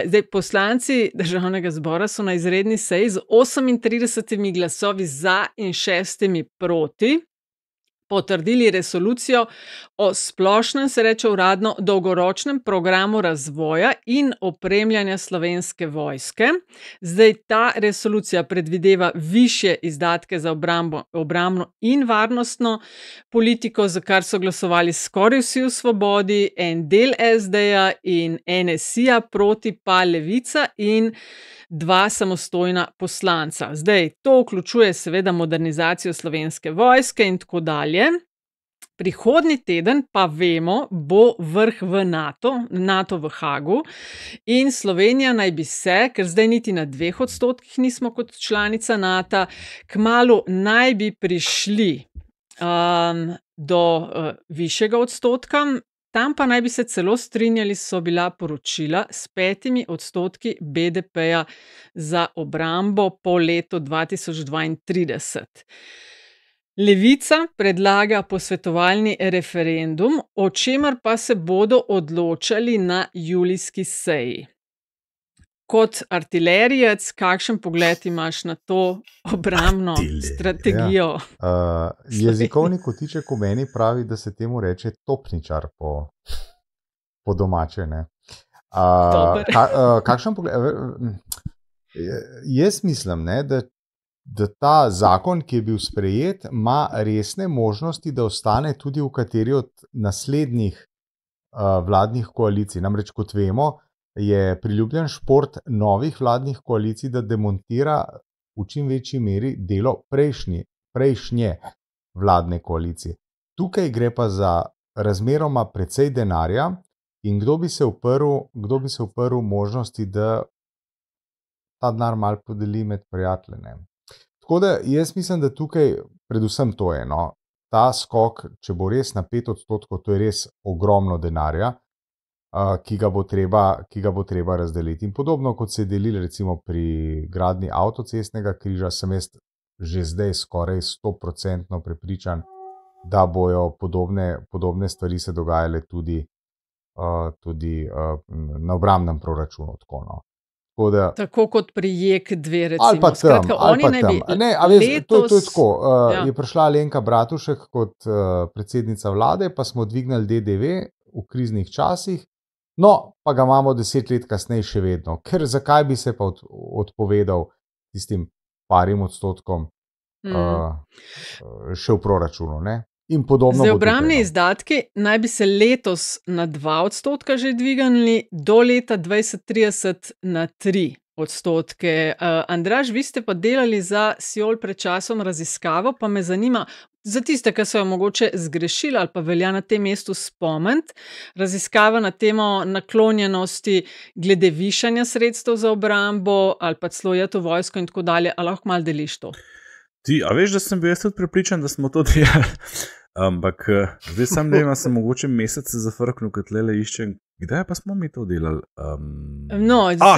Zdaj, poslanci Državnega zbora so na izredni seji z 38 glasovi za in 6 proti potrdili resolucijo o splošnem, se reče uradno, dolgoročnem programu razvoja in opremljanja Slovenske vojske. Zdaj, ta resolucija predvideva višje izdatke za obrambno in varnostno politiko, za kar so glasovali skoraj vsi v Svobodi, en del SD-ja in NSI-ja, proti pa Levica in 2 samostojna poslanca. Zdaj, to vključuje seveda modernizacijo Slovenske vojske in tako dalje. Prihodnji teden pa vemo, bo vrh v NATO v Hagu in Slovenija naj bi se, ker zdaj niti na 2% nismo kot članica NATO, kmalu naj bi prišli do višjega odstotka. Tam pa naj bi se celo strinjali, so bila poročila s 5% BDP-ja za obrambo po letu 2032. Levica predlaga posvetovalni referendum, o čemer pa se bodo odločali na julijski seji. Kot artilerijec, kakšen pogled imaš na to obrambno strategijo? Ja. Jezikovni kotiček v meni pravi, da se temu reče topničar po domače. Kakšen pogled? Jaz mislim, da ta zakon, ki je bil sprejet, ima resne možnosti, da ostane tudi v kateri od naslednjih vladnih koalicij. Namreč, kot vemo, je priljubljen šport novih vladnih koalicij, da demontira v čim večji meri delo prejšnje vladne koalicije. Tukaj gre pa za razmeroma precej denarja in kdo bi se uprl možnosti, da ta denar malo podeli med prijatelje. Tako da jaz mislim, da tukaj predvsem to je, ta skok, če bo res na 5%, to je res ogromno denarja, ki ga bo treba razdeliti. In podobno kot se je delilo recimo pri gradnji avtocestnega križa, sem jaz že zdaj skoraj 100% prepričan, da bojo podobne stvari se dogajale tudi na obrambnem proračunu. Tako kot pri JEK2, recimo. Ali pa tam. To je tako. Ja. Je prišla Alenka Bratušek kot predsednica vlade, pa smo dvignili DDV v kriznih časih, pa ga imamo 10 let kasneje še vedno. Ker zakaj bi se pa odpovedal tistim parim odstotkom še v proračunu, ne? In podobno. Zdaj, obrambni izdatki naj bi se letos na 2% že dvignili, do leta 2030 na 3%. Andraž, vi ste pa delali za Siol pred časom raziskavo, pa me zanima, za tiste, ki so jo mogoče zgrešili ali pa velja na tem mestu spomniti, raziskava na temo naklonjenosti glede višanja sredstev za obrambo ali pa celo v vojsko in tako dalje. A lahko malo deliš to? A veš, da sem bil jaz tudi prepričan, da smo to delali. Ampak zdaj sam ne vem, sem mogoče mesece zafrknil, kot lele iščem. Kdaj pa smo mi to delali?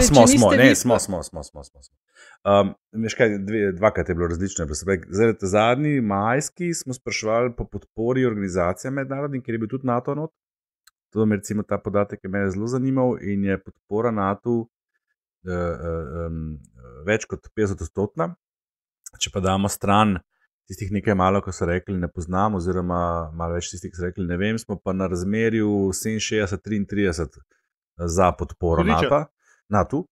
Smo. Veš kaj, dvakrat je bilo različno. Zdaj, zadnji majski smo spraševali po podpori organizacije mednarodnih, kjer je bil tudi NATO not. To je recimo ta podatek, ki me je zelo zanimal in je podpora NATO več kot 50%. Če pa damo stran tistih nekaj malo, ko so rekli ne poznam, oziroma malo več tistih, ki so rekli ne vem, smo pa na razmerju 67-33 za podporo NATO,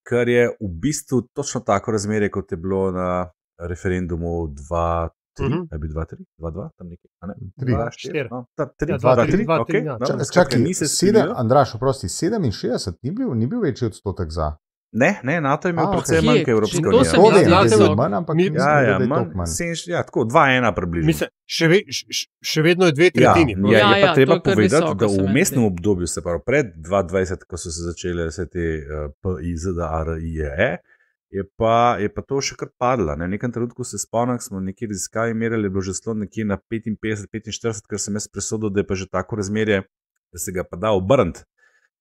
kar je v bistvu točno tako razmerje, kot je bilo na referendumu 2-3, bi 2-3, 2-2, tam nekaj, 3-4, Čakaj, Andraž, oprosti, 67 ni bil večji odstotek za? Ne, NATO je imel predvsem manj kot Evropska unija. To vem, da je manj, ampak tako, 2-1 približno. Mislim, še vedno je 2/3. Je pa treba povedati, da v vmesnem obdobju, se pravi pred 2020, ko so se začele vse te PIZDARIE, je pa to še kar padlo. V nekem trenutku se spomnim, smo nekje raziskavi merili, je bilo že celo nekje na 55-45, ker sem jaz presodil, da je pa že tako razmerje, da se ga pa da obrniti.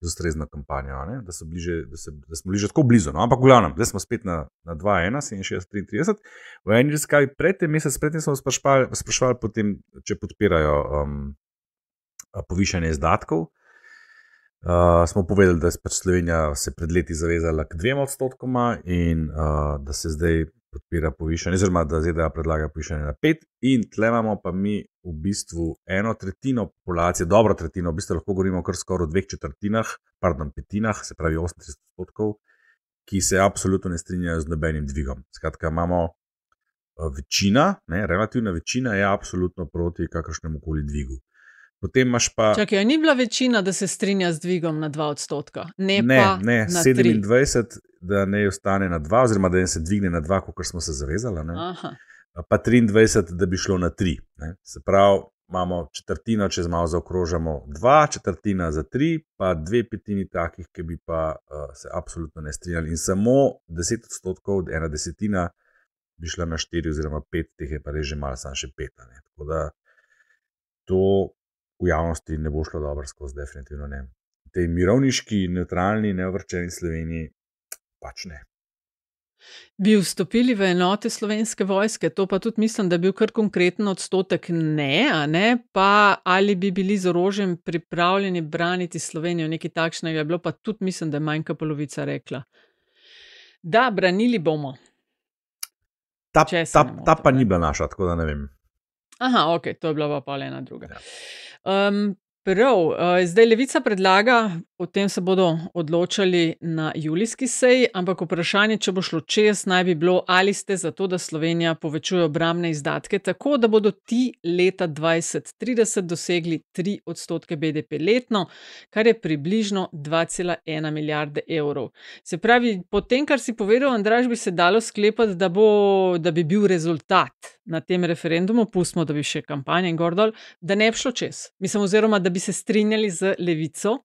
z ustrezno kampanjo, ne? Da smo bili že tako blizu. No? Ampak v glavnem, zdaj smo spet na 2-1, 67-33. V eni raziskavi predtem smo sprašvali potem, če podpirajo povišanje izdatkov. Smo povedali, da je pač Slovenija se pred leti zavezala k 2% in da se zdaj podpira povišanje, oziroma da ZDA predlaga povišanje na 5%, in tle imamo pa mi v bistvu 1/3 populacije, dobro tretjino, v bistvu lahko govorimo kar skoraj o 2/4, petinah, se pravi 38%, ki se absolutno ne strinjajo z nobenim dvigom. Skratka, imamo večina, relativna večina je absolutno proti kakršnemu koli dvigu. Potem imaš pa... Čakaj, ni bila večina, da se strinja z dvigom na 2%, ne, na 27, da ne ostane na 2, oziroma da ne se dvigne na 2, kot smo se zavezali, pa 23, da bi šlo na 3. Ne? Se pravi, imamo četrtino, če malo zaokrožamo 2, četrtina za 3, pa 2/5 takih, ki bi pa se absolutno ne strinjali. In samo 10%, 1/10, bi šla na 4 oziroma 5, teh je pa res že malo, samo še 5. Ne? Tako da to v javnosti ne bo šlo dobro skozi, definitivno ne. V tej mirovniški, neutralni, neovrčeni Sloveniji pač ne. Bi vstopili v enote Slovenske vojske? To pa tudi mislim, da je bil kar konkreten odstotek ne, pa ali bi bili z orožjem pripravljeni braniti Slovenijo, nekaj takšnega je bilo, pa tudi mislim, da je manjka polovica rekla. Da, branili bomo. Ta pa ni bila naša, tako da ne vem. Aha, ok, to je bila pa ena druga. Prav, zdaj Levica predlaga, o tem se bodo odločali na julijski seji, ampak vprašanje, če bo šlo čez, naj bi bilo, ali ste za to, da Slovenija povečuje obrambne izdatke tako, da bodo ti leta 2030 dosegli 3% BDP letno, kar je približno 2,1 milijarde evrov. Se pravi, po tem, kar si povedal, Andraž, bi se dalo sklepati, da bi bil rezultat na tem referendumu, pustimo, da bi še kampanja in gor dol, da ne bi šlo čez. Mislim, oziroma, da bi se strinjali z Levico.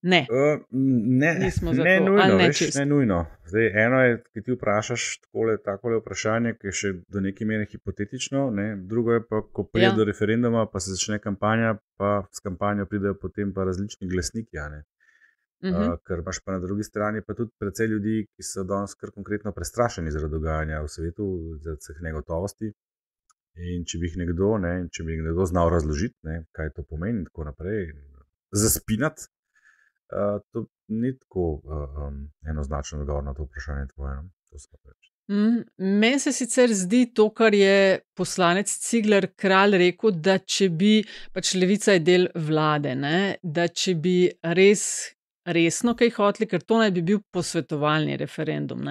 Ne. Ne nujno. Zdaj, eno je, ki ti vprašaš takole vprašanje, ki je še do neke mere hipotetično, ne? Drugo je pa, ko pride do referenduma, pa se začne kampanja, pa s kampanjo pridejo potem pa različni glasniki, ne? Ker imaš pa na drugi strani pa tudi precej ljudi, ki so danes kar konkretno prestrašeni zaradi dogajanja v svetu, zaradi vseh negotovosti. In če bi jih nekdo znal razložiti, kaj to pomeni in tako naprej, zaspinati, to ni tako enoznačno odgovor na to vprašanje tvoje. Meni se sicer zdi to, kar je poslanec Cigler Kralj rekel, da če bi, pač Levica je del vlade, da če bi resno kaj hoteli, ker to naj bi bil posvetovalni referendum.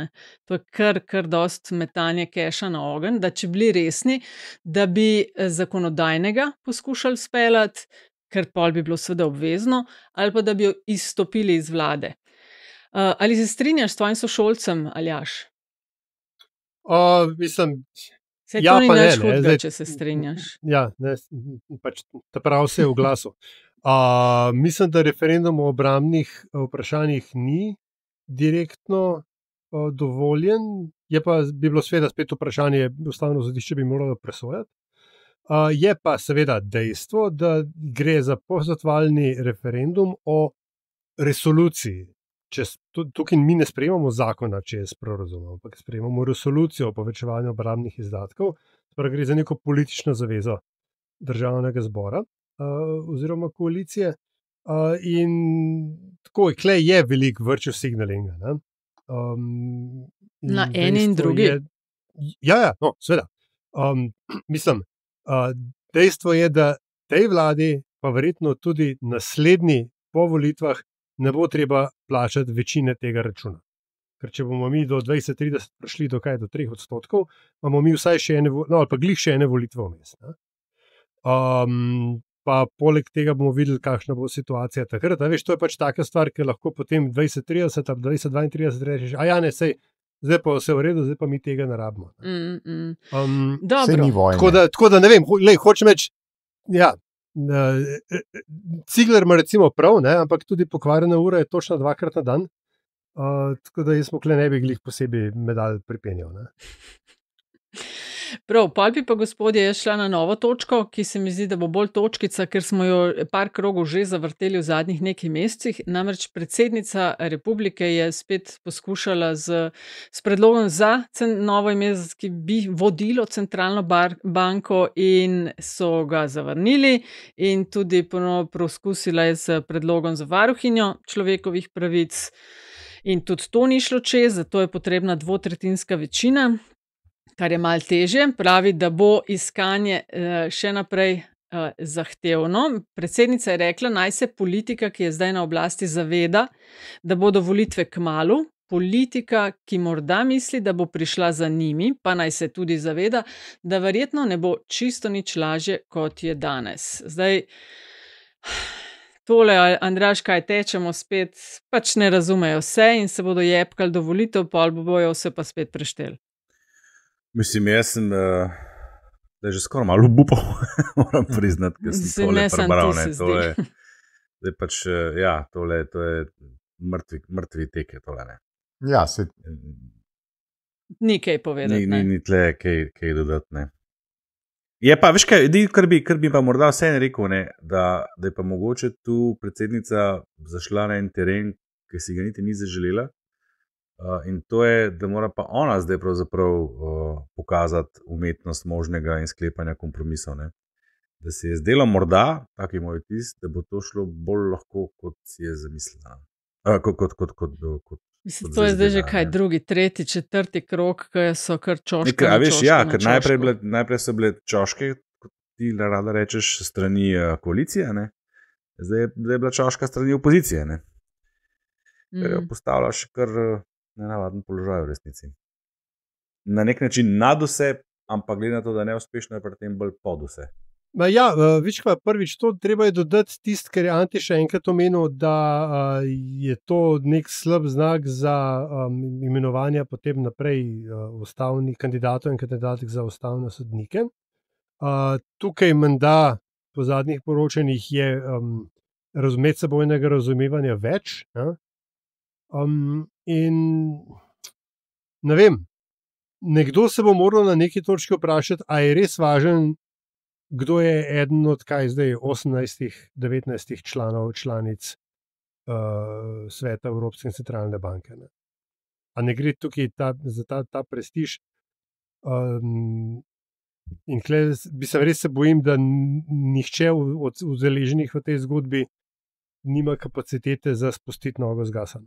To je kar dost metanje keša na ogenj, da če bili resni, da bi zakonodajnega poskušali speljati, ker pol bi bilo seveda obvezno, ali pa da bi izstopili iz vlade. Ali se strinjaš s tvojim sošolcem, Aljaž? Mislim, se to ni nič hudega, če se strinjaš. Ja, pač ta prav se je v glasu. Mislim, da referendum o obrambnih vprašanjih ni direktno dovoljen, je pa bi bilo seveda spet vprašanje, ustavno sodišče bi moralo presojati. Je pa seveda dejstvo, da gre za posvetovalni referendum o resoluciji. Tukaj mi ne sprejemamo zakona, če je sporazum, ampak sprejemamo resolucijo o povečevanju obrambnih izdatkov, torej gre za neko politično zavezo Državnega zbora oziroma koalicije. In tako, klej je veliko virtue signalinga. Na eni in drugi. Ja, no, seveda. Mislim, dejstvo je, da tej vladi, pa verjetno tudi naslednji po volitvah, ne bo treba plačati večine tega računa. Ker če bomo mi do 2030 prišli do 3%, imamo mi vsaj še ene, ali pa glih še ene volitve vmes. Pa poleg tega bomo videli, kakšna bo situacija takrat. Veš, to je pač taka stvar, ki lahko potem 2030 ali 2032 rečeš, zdaj pa vse v redu, zdaj pa mi tega ne rabimo. Tako da ne vem, hočem reči, ja, Cigler ima recimo prav, ampak tudi pokvarjena ura je točno 2-krat na dan, tako da jaz ne bi glih posebej medalj pripenjal. Prav, Palpi pa gospodje, je šla na novo točko, ki se mi zdi, da bo bolj točkica, ker smo jo par krogov že zavrteli v zadnjih nekaj mesecih. Namreč predsednica republike je spet poskušala s predlogom za novo ime, ki bi vodilo centralno banko, in so ga zavrnili, in tudi ponovno poskusila je s predlogom za varuhinjo človekovih pravic. In tudi to ni šlo čez, zato je potrebna 2/3 večina, kar je malo težje. Pravi, da bo iskanje še naprej zahtevno. Predsednica je rekla, naj se politika, ki je zdaj na oblasti, zaveda, da bodo volitve kmalu. Politika, ki morda misli, da bo prišla za njimi, pa naj se tudi zaveda, da verjetno ne bo čisto nič lažje, kot je danes. Zdaj, tole, Andraž, kaj tečemo spet, pač ne razumejo vse in se bodo jebkali do volitev, pol bojo vse pa spet prešteli. Mislim, jaz sem da je že skoraj malo obupal, moram priznati, ker sem tole prebral. Zdaj pač, ja, tole, to je mrtvi tek je tole, ne. Ja, se... Ni kaj povedati, ne. Ni tle kaj dodati, ne. Je pa, veš kaj, kar bi pa morda vseeno rekel, ne, da je pa mogoče tu predsednica zašla na en teren, ki si ga niti ni zaželela, in to je, da mora pa ona zdaj pravzaprav pokazati umetnost možnega in sklepanja kompromisov, ne. Da se je zdelo morda, tak je moj vtis, da bo to šlo bolj lahko, kot si je zamislila. Mislim, to je zdaj že kaj, drugi, tretji, četrti krog, ki so kar čoške na čoško. Ja, ker najprej so bile čoške, kot ti rada rečeš, strani koalicije, ne? Zdaj je bila čoška strani opozicije, ne? Ker jo postavlja še kar nenavaden položaj v resnici. Na nek način nad vse, ampak glede na to, da neuspešno je pri tem bolj pod vse. Ja, viš pa prvič, to treba je dodati tisto, ker je Anti še enkrat omenil, da je to nek slab znak za imenovanja potem naprej ustavnih kandidatov in kandidatk za ustavne sodnike. Tukaj menda po zadnjih poročanjih je medsebojnega razumevanja več. In ne vem, nekdo se bo moral na neki točki vprašati, a je res važen, kdo je eden od 18-19 članic Sveta Evropske centralne banke. Ne? A ne gre tukaj za ta prestiž? In res se bojim, da nihče od udeleženih v tej zgodbi nima kapacitete za spustiti nogo z gasa.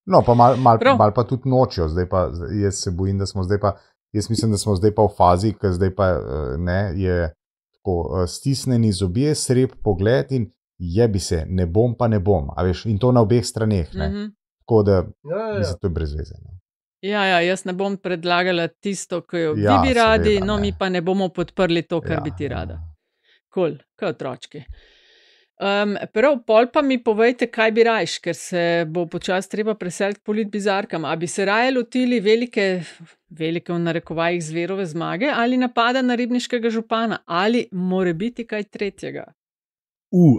No, pa mal pa tudi nočijo. Zdaj pa, jaz se bojim, da smo zdaj pa. Jaz mislim, da smo zdaj pa v fazi, ker zdaj pa je tako stisnjeni zobje, srep pogled in jebi se, ne bom pa ne bom. A veš, in to na obeh straneh. Tako da mislim, to je brez veze. Ja, jaz ne bom predlagala tisto, ki jo vi bi radi, seveda, mi pa ne bomo podprli to, kar bi ti rada. Cool, kot otročki. Prav, pol pa mi povejte, kaj bi rajš, ker se bo počasi treba preseliti k politbizarkam. A bi se raje lotili velike v narekovajih zverove zmage ali napada na ribniškega župana ali more biti kaj tretjega?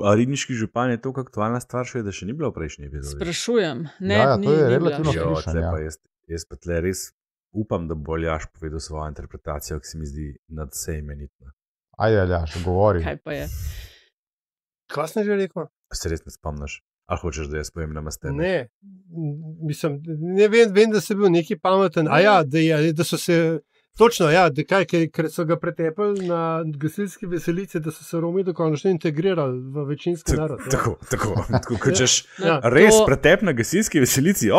A ribniški župan je toliko aktualna stvar, da še ni bila v prejšnji epizodi. Sprašujem. Ne, to je relativno frišno. Jaz pa tle res upam, da bo Aljaž povedal svojo interpretacijo, ki se mi zdi nadvse imenitna. Ajde, Aljaž, govori. Kaj pa je? Kaj sem že rekel? Se res ne spomniš? Ali hočeš, da jaz povem na mastebe? Ne, mislim, ne vem, da se bil neki pameten. Da so se, točno, ker so ga pretepali na gasilski veselici, da so se Romi dokončno integrirali v večinski narod. Tako kočeš res pretep na gasilski veselici,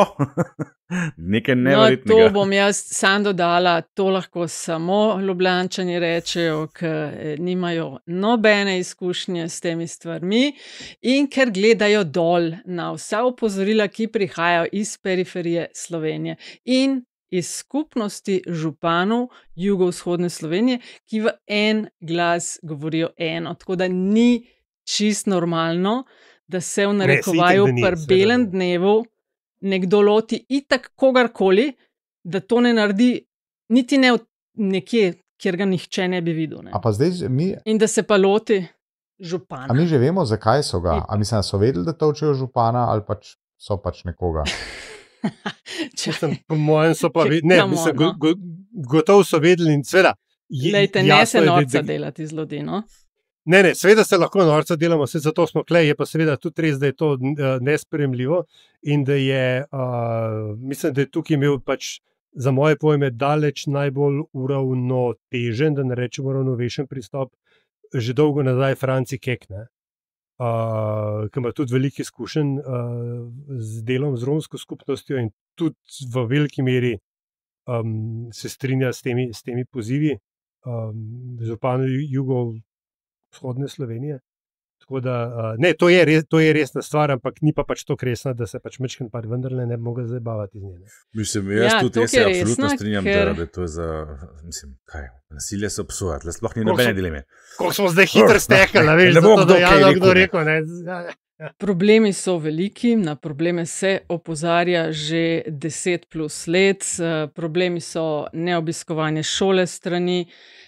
nekaj neverjetnega. To bom jaz sam dodala, to lahko samo Ljubljančani rečejo, ker nimajo nobene izkušnje s temi stvarmi in ker gledajo dol na vsa opozorila, ki prihajajo iz periferije Slovenije in iz skupnosti županov jugovzhodne Slovenije, ki v en glas govorijo eno. Tako da ni čist normalno, da se v narekovaju pri belem dnevu nekdo loti itak kogarkoli, da to ne naredi niti ne nekje, kjer ga nihče ne bi videl. Ne. In da se pa loti župana. A mi že vemo, zakaj so ga? A mislim, da so vedeli, da točijo župana ali pač so pač nekoga? Po mojem so pa gotovo so vedeli in seveda. Lejte, ne se norca delati zlodi, no? Ne, seveda se lahko norca delamo, vse zato smo klej, je pa seveda tudi res, da je to nesprejemljivo in da je, mislim, da je tukaj imel pač za moje pojme daleč najbolj uravnotežen, da ne rečemo uravnovešen pristop, že dolgo nazaj Franci Kek, ki ima tudi veliko izkušenj z delom z romsko skupnostjo in tudi v veliki meri se strinja s temi pozivi županov jugovzhodne Slovenije. Tako da, ne, to je resna stvar, ampak ni pa pač to resna, da se pač mečken pa vendarle ne bi mogel zabavati z nje. Mislim, jaz se absolutno strinjam, da je to za, mislim, kaj, nasilje se obsojati, sploh ni nobene dileme. Koliko smo zdaj hitro stekali, veš, zato da je kdo rekel, ne. Problemi so veliki, na probleme se opozarja že 10+ let. Problemi so neobiskovanje šole strani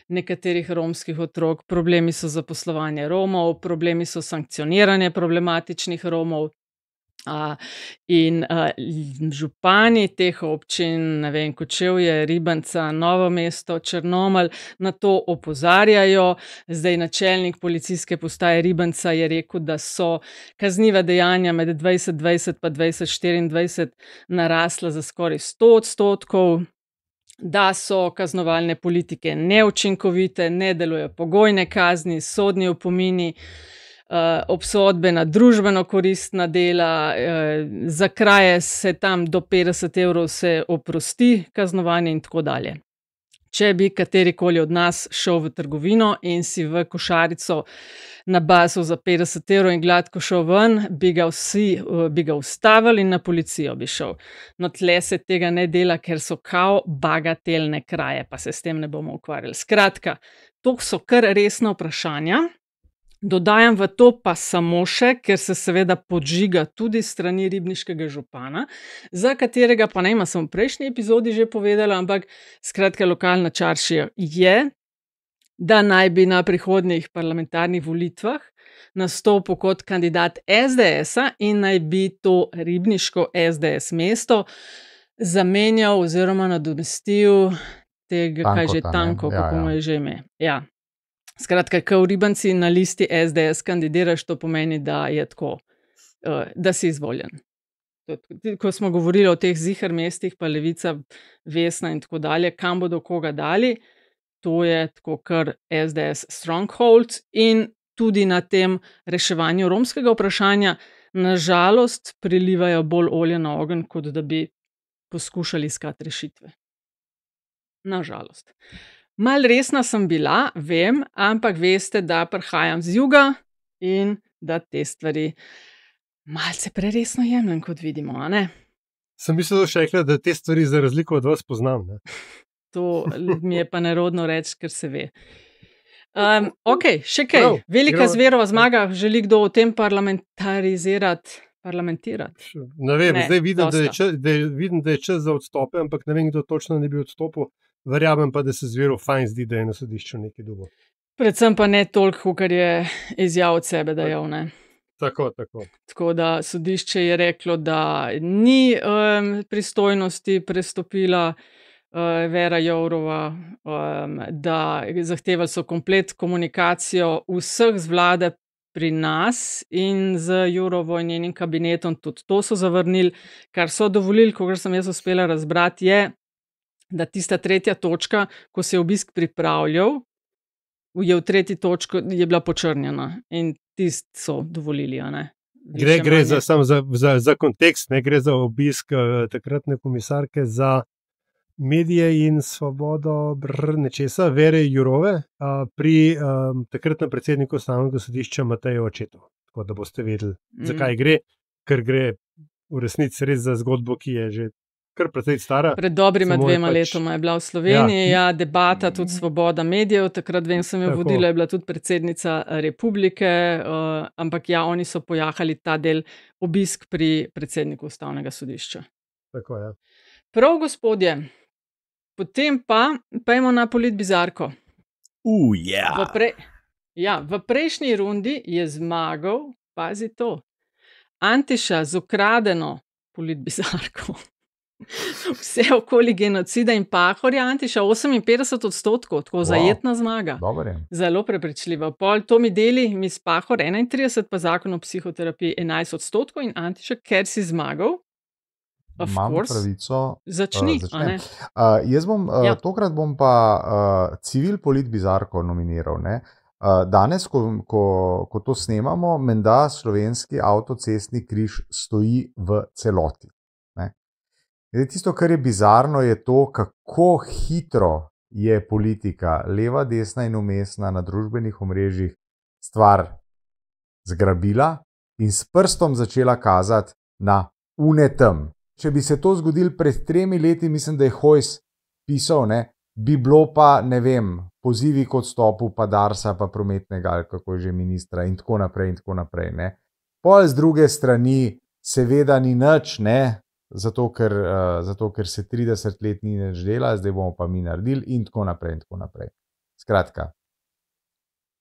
nekaterih romskih otrok, problemi so zaposlovanje Romov, problemi so sankcioniranje problematičnih Romov. In župani teh občin, ne vem, Kočevje, Ribanca, Novo mesto, Črnomelj na to opozarjajo. Zdaj načelnik policijske postaje Ribanca je rekel, da so kazniva dejanja med 2020 pa 2024 narasla za skoraj 100%, da so kaznovalne politike neučinkovite, ne delujejo pogojne kazni, sodni opomini, obsodbe na družbeno koristna dela, za kraje se tam do 50 evrov se oprosti kaznovanje in tako dalje. Če bi katerikoli od nas šel v trgovino in si v košarico nabasal za 50 evrov in gladko šel ven, bi ga ustavili in na policijo bi šel. No, tle se tega ne dela, ker so kao bagatelne kraje, pa se s tem ne bomo ukvarjali. Skratka, to so kar resna vprašanja. Dodajam v to pa samo še, ker se seveda podžiga tudi strani ribniškega župana, za katerega pa ne ima, sem v prejšnji epizodi že povedala, ampak skratka lokalna čaršija je, da naj bi na prihodnjih parlamentarnih volitvah nastopil kot kandidat SDS-a in naj bi to ribniško SDS mesto zamenjal oziroma nadomestil tega, kaj že Tanko, kako mu je že ime. Ja. Skratka, ko v Ribanci na listi SDS kandidiraš, to pomeni, da je tako, da si izvoljen. Ko smo govorili o teh ziher mestih, pa Levica, Vesna in tako dalje, kam bodo koga dali, to je tako kar SDS stronghold in tudi na tem reševanju romskega vprašanja nažalost prilivajo bolj olje na ogenj, kot da bi poskušali iskati rešitve. Nažalost. Mal resna sem bila, vem, ampak veste, da prihajam z juga in da te stvari malce preresno jemljem, kot vidimo, a ne? Sem mislil še rekla, da te stvari za razliko od vas poznam, ne? To mi je pa nerodno reči, ker se ve. Ok, še kaj. Velika Zverova zmaga, želi kdo o tem parlamentirati? Ne vem, zdaj vidim, da je čas za odstope, ampak ne vem, kdo točno ne bi odstopil. Verjamem pa, da se Zverov fajn zdi, da je na sodišču nekaj drugo. Predvsem pa ne toliko, kar je izjav od sebe dajal, ne? Tako. Tako da sodišče je reklo, da ni pristojnosti prestopila Vera Jourova, da zahtevali so komplet komunikacijo vseh z vlade pri nas in z Jourovo in njenim kabinetom, tudi to so zavrnili. Kar so dovolili, kogar sem jaz uspela razbrati, je, da tista 3. točka, ko se je obisk pripravljal, je v 3. točko je bila počrnjena in tist so dovolili, a ne? Gre za kontekst, ne gre za obisk takratne komisarke za medije in svobodo nečesa, Vere Jourove, pri takratnem predsedniku Ustavnega sodišča Mateju Očetu. Tako da boste vedeli, zakaj gre, ker gre v resnici res za zgodbo, ki je že kar precej stara. Pred dobrima 2 letoma je bila v Sloveniji, debata, tudi svoboda medijev, takrat vem, sem jo vodila, je bila tudi predsednica republike, ampak oni so pojahali ta del obisk pri predsedniku Ustavnega sodišča. Tako, ja. Prav, gospodje, potem pa pojmo na politbizarko. V prejšnji rundi je zmagal, pazi to, Antiša z ukradeno politbizarko. Vse okoli genocida in Pahorja, Antiša 58%, tako zajetna zmaga. Dobar je. Zelo prepričljiva. Pol Tomi Deli, mis Pahor 31, pa zakon o psihoterapiji 11% in Antiša, ker si zmagal. Imam pravico. Začni. Tokrat bom pa Civil Polit Bizarko nominiral. Ne? Danes, ko to snemamo, menda slovenski avtocestni križ stoji v celoti. Ne? Tisto, kar je bizarno, je to, kako hitro je politika, leva, desna in umestna na družbenih omrežjih stvar zgrabila in s prstom začela kazati na unetem. Če bi se to zgodilo pred 3 leti, mislim, da je Hojs pisal, ne, bi bilo pa, ne vem, pozivi k odstopu, pa Darsa, pa prometnega, ali kako je že ministra in tako naprej in tako naprej. Ne. Pol z druge strani seveda ni nič, ne, zato ker se 30 let ni nič dela, zdaj bomo pa mi naredili in tako naprej in tako naprej. Skratka,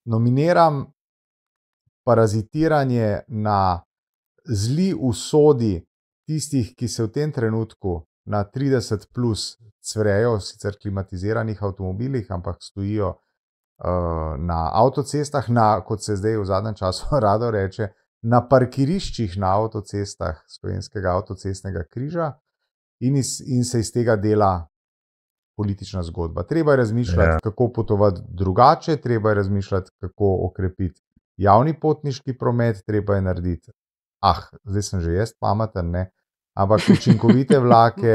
nominiram parazitiranje na zli usodi tistih, ki se v tem trenutku na 30 plus cvrejo, sicer klimatiziranih avtomobilih, ampak stojijo na avtocestah, kot se zdaj v zadnjem času rado reče, na parkiriščih na avtocestah slovenskega avtocestnega križa in se iz tega dela politična zgodba. Treba je razmišljati, kako potovati drugače, treba je razmišljati, kako okrepiti javni potniški promet, treba je narediti, zdaj sem že jaz pameten, ne, ampak učinkovite vlake,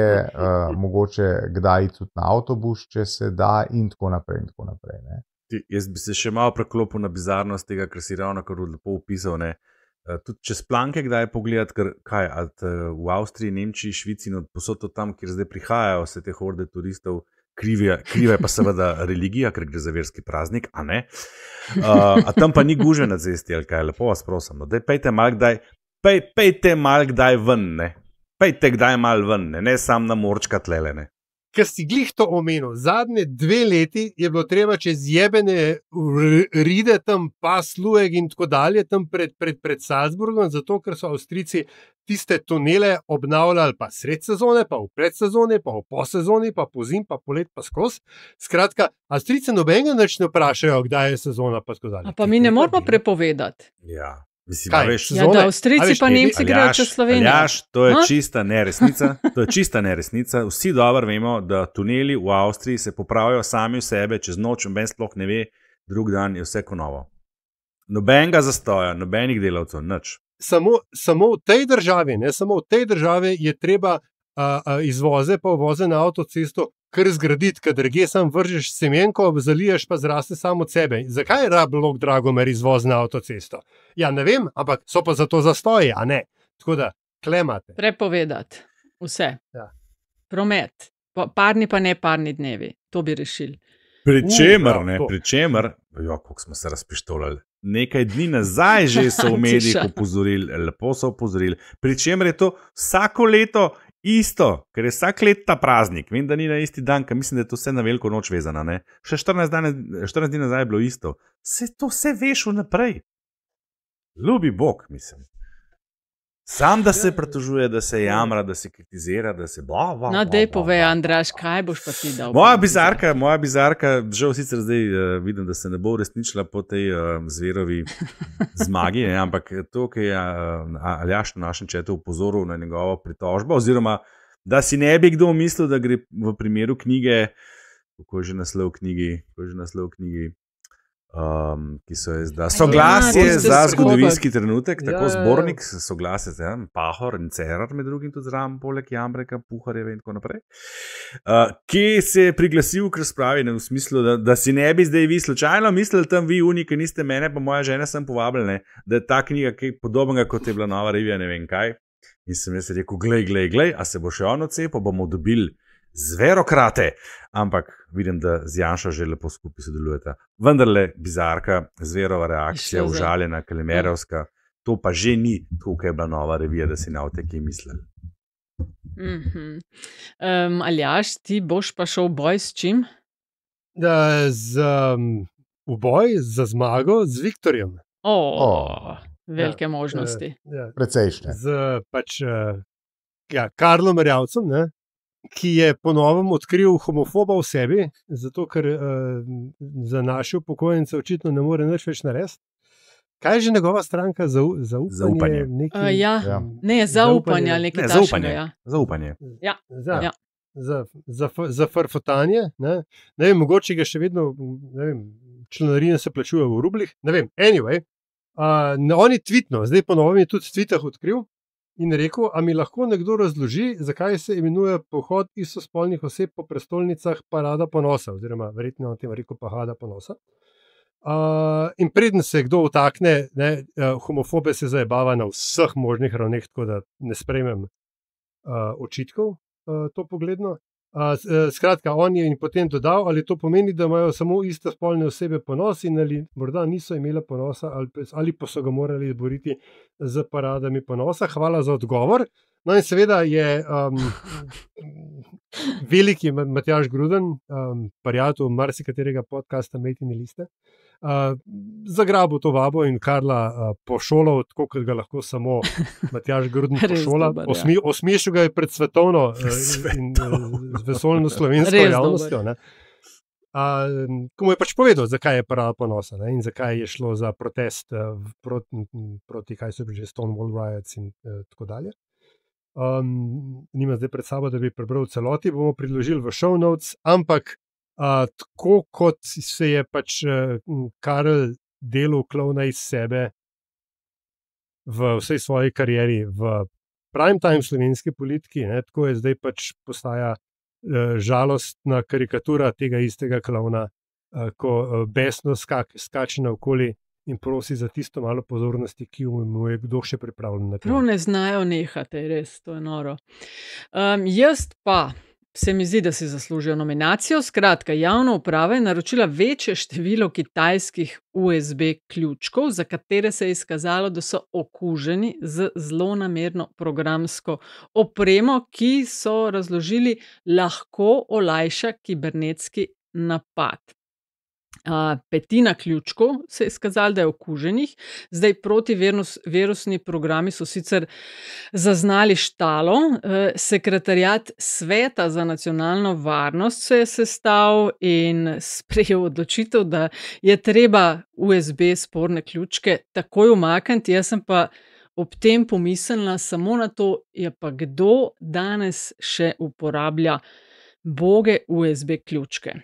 mogoče kdaj tudi na avtobus, če se da in tako naprej in tako naprej. Ne. Jaz bi se še malo preklopil na bizarnost tega, kar si ravno kar lepo opisal, ne. Tudi čez planke kdaj pogledati, ker v Avstriji, Nemčiji, Švici in posod tam, kjer zdaj prihajajo vse te horde turistov, kriva je pa seveda religija, ker gre za verski praznik, a ne. A tam pa ni gužve na cesti, ali kaj, lepo vas prosim, no, daj pejte mal kdaj ven, ne. Pejte kdaj mal ven, ne sam na morčka tlele, ne. Ker si glih to omenil, zadnje 2 leti je bilo treba čez jebene ride tam pas Lueg in tako dalje, tam pred Salzburgom, zato ker so Avstrijci tiste tunele obnavljali pa sred sezone, pa v predsezoni, pa v posezoni, pa pozim, pa polet, pa skozi. Skratka, Avstrijci nobenega nič ne vprašajo, kdaj je sezona, pa tako dalje. A pa mi ne moramo prepovedati. Ja. Mislim, da Avstrijci pa Nemci grejo čez Slovenijo. To je čista neresnica. To je čista neresnica. Vsi dobro vemo, da tuneli v Avstriji se popravijo sami v sebe, čez noč, noben sploh ne ve, drug dan je vse novo. Nobenega zastoja, nobenih delavcev, nič. Samo v tej državi, ne samo v tej državi je treba izvoze pa uvoze na avtocesto kar zgraditi, kad drugje sam vržeš semenko, zaliješ pa zraste samo od sebe. Zakaj je rablok Dragomer izvoz na avtocesto? Ja, ne vem, ampak so pa zato zastoji, a ne. Tako da, klemate. Prepovedati vse. Ja. Promet. Parni pa ne parni dnevi. To bi rešili. Pričemer, kako smo se razpištolali, nekaj dni nazaj že so v medijih opozorili, lepo so opozorili, pričemer je to vsako leto isto, ker je vsak let ta praznik, vem, da ni na isti dan, ker mislim, da je to vse na veliko noč vezana, ne? Še 14 dni nazaj je bilo isto. Vse veš vnaprej. Ljubi Bog, mislim. Sam, da se pritožuje, da se jamra, da se kritizira, da se No, dej povej, Andraž, kaj boš pa ti dal? Moja bizarka, žal sicer zdaj vidim, da se ne bo uresničila po tej Zverovi zmagi, ne, ampak to, ki je Aljaš na našem četu upozoril na njegovo pritožbo, oziroma da si ne bi kdo mislil, da gre v primeru knjige, kako je že naslov knjigi, ki so je zdaj soglasje za zgodovinski trenutek, tako zbornik, soglasje za Pahor in Cerar, med drugim tudi zraven, poleg Jambreka, Puharjeve in tako naprej, ki se je priglasil k razpravi v smislu, da si ne bi zdaj vi slučajno mislili tam vi uni, ki niste mene, pa moja žena sem povabili, da je ta knjiga kaj podobnega, kot je bila Nova revija, ne vem kaj. In sem jaz rekel, glej, a se bo še on odcepil, bomo dobili zverokrate, ampak vidim, da z Janšo že lepo skupaj sodelujeta. Vendarle bizarka, Zverova reakcija, užaljena, kalimerovska, to pa že ni tako, kaj je bila Nova revija, da si na kaj mislili. Aljaš, ti boš pa šel v boj s čim? V boj za zmago z Viktorjem. Velike možnosti. Precejšnje. Z Karlom Erjavcem, ne? ki je ponovno odkril homofoba v sebi, zato ker za naše upokojence očitno ne more nič več narediti. Kaj je že njegova stranka? Zaupanje. Ne, zaupanje ali nekaj takšnega. Zaupanje. Ja. Za farfotanje. Ne vem, mogoče ga še vedno, ne vem, članarine se plačujejo v rublih. Ne vem, anyway. On je tweetno, zdaj ponovno je tudi v tweetah odkril in rekel, a mi lahko nekdo razloži, zakaj se imenuje pohod istospolnih oseb po prestolnicah Parada ponosa, oziroma verjetno o tem rekel Parada ponosa. In preden se kdo vtakne, homofobe se zajebava na vseh možnih ravneh, tako da ne sprejmem očitkov to pogledno. Skratka, on je in potem dodal, ali to pomeni, da imajo samo istospolne osebe ponos in ali morda niso imele ponosa ali pa so ga morali izboriti z paradami ponosa. Hvala za odgovor. No in seveda je veliki Matjaž Gruden, prijatelj marsikaterega podcasta Metine liste, zagrabil to vabo in Karla pošolal, tako kot ga lahko samo Matjaž Gruden pošola. Osmešil ga je pred svetovno in vesoljno slovensko javnostjo. Ko mu je pač povedal, zakaj je Parada ponosa in zakaj je šlo za protest proti kaj so bili že Stonewall riots in tako dalje. Nima zdaj pred sabo, da bi prebral celoti, bomo priložili v show notes, ampak tako kot se je pač Karel delal klovna iz sebe v vsej svoji karieri v primetime slovenski politiki, tako je zdaj pač postaja žalostna karikatura tega istega klovna, ko besno skače naokoli in prosi za tisto malo pozornosti, ki mu je kdo še pripravljen na to. Prav ne znajo nehati, res, to je noro. Jaz pa se mi zdi, da si zaslužijo nominacijo. Skratka, javna uprava je naročila večje število kitajskih USB ključkov, za katere se je izkazalo, da so okuženi z zlonamerno programsko opremo, ki so razložili lahko olajša kibernetski napad. Petina ključkov se je izkazalo, da je okuženih. Zdaj protivirusni programi so sicer zaznali štalo. Sekretariat Sveta za nacionalno varnost se je sestal in sprejel odločitev, da je treba USB sporne ključke takoj umakniti. Jaz sem pa ob tem pomislila samo na to, je pa kdo danes še uporablja boge USB ključke.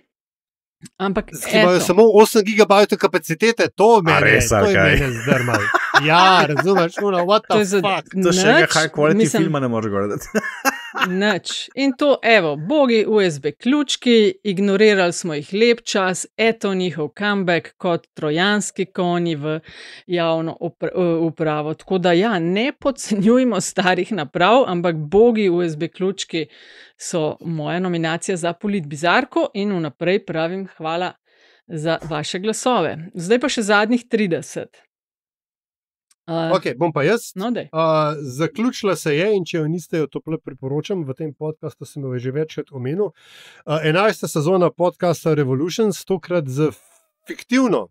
Ampak imajo samo 8 GB kapacitete, to mene zdrmal. Ja, razumeš, what the fuck. To še nekaj high quality filma ne može gledati. Nič. In to, evo, bogi USB ključki, ignorirali smo jih lep čas, eto njihov comeback kot trojanski konji v javno upravo. Tako da ja, ne podcenjujmo starih naprav, ampak bogi USB ključki so moja nominacija za Politbizarko in vnaprej pravim hvala za vaše glasove. Zdaj pa še zadnjih 30. Ok, bom pa jaz. No, zaključila se je in če jo niste, jo toplo priporočam, v tem podcastu sem jo že večkrat omenil. 11. sezona podcasta Revolutions, tokrat z fiktivno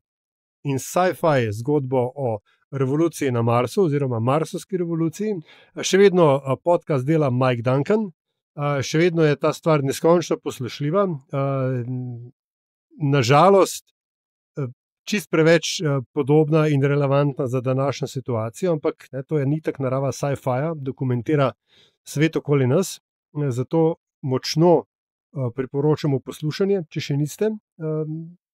in sci-fi zgodbo o revoluciji na Marsu oziroma marsovski revoluciji. Še vedno podcast dela Mike Duncan, še vedno je ta stvar neskončno poslušljiva. Nažalost, čist preveč podobna in relevantna za današnjo situacijo, ampak to je nitak narava sci-fija, dokumentira svet okoli nas, zato močno priporočamo poslušanje, če še niste,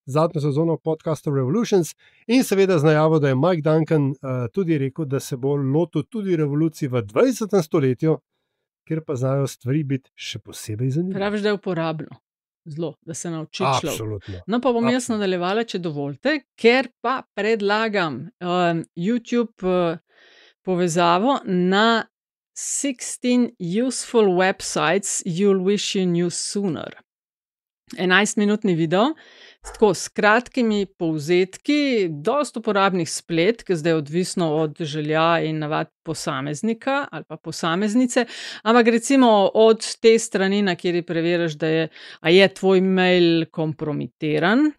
zadnjo sezono podcasta Revolutions in seveda z najavo, da je Mike Duncan tudi rekel, da se bo lotil tudi revoluciji v 20. stoletju, kjer pa znajo stvari biti še posebej zanimive. Praviš, da je uporabno. Zelo, da se nauči človek. Absolutno. No, pa bom jaz nadaljevala, če dovolite, ker pa predlagam YouTube povezavo na 16 useful websites you'll wish you knew sooner. 11-minutni video, tako s kratkimi povzetki, dosti uporabnih spletk, zdaj odvisno od želja in navad posameznika ali pa posameznice, ampak recimo od te strani, na kjer preveriš, da je tvoj mail kompromitiran,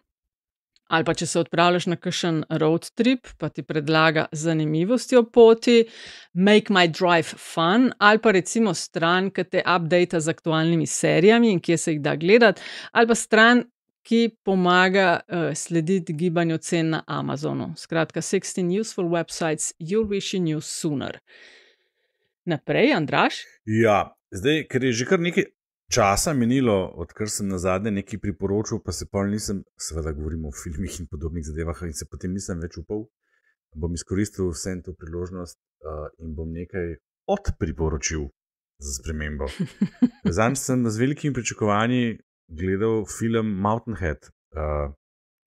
Ali pa če se odpravljaš na kakšen road trip, pa ti predlaga zanimivosti o poti, Make My Drive Fun, ali pa recimo stran, ki te updata z aktualnimi serijami in kje se jih da gledati, ali pa stran, ki pomaga slediti gibanju cen na Amazonu. Skratka, 16 useful websites you'll wish you knew sooner. Naprej, Andraž? Ja, zdaj, ker je že kar nekaj časa minilo, odkar sem nazadnje nekaj priporočil, pa se pol nisem, seveda govorimo o filmih in podobnih zadevah, in se potem nisem več upal, bom izkoristil vsem to priložnost in bom nekaj odpriporočil za spremembo. Zadnjič sem z velikimi pričakovanji gledal film Mountainhead,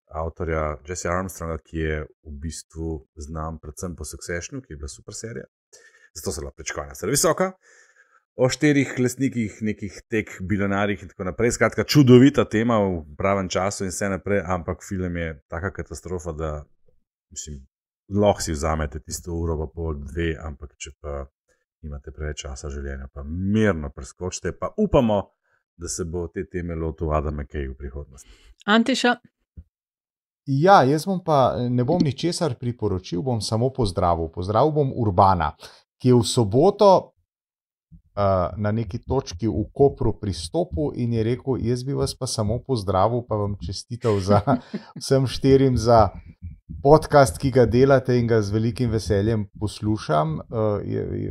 avtorja Jesse Armstronga, ki je v bistvu znam predvsem po Successionu, ki je bila super serija. Zato so bila pričakovanja seveda visoka. O 4 lastnikih, nekih tek bilionarjih in tako naprej. Skratka, čudovita tema v pravem času in vse naprej, ampak film je taka katastrofa, da mislim, lahko si vzamete tisto uro pa pol, 2, ampak če pa imate preveč časa življenja, pa mirno preskočite, pa upamo, da se bo te teme lotil Adam McKay v prihodnosti. Antiša? Ja, jaz ne bom ničesar priporočil, bom samo pozdravil. Pozdravil bom Urbana, ki je v soboto na neki točki v Kopru pristopil in je rekel, jaz bi vas pa samo pozdravil, pa vam čestital za vsem 4 za podcast, ki ga delate in ga z velikim veseljem poslušam.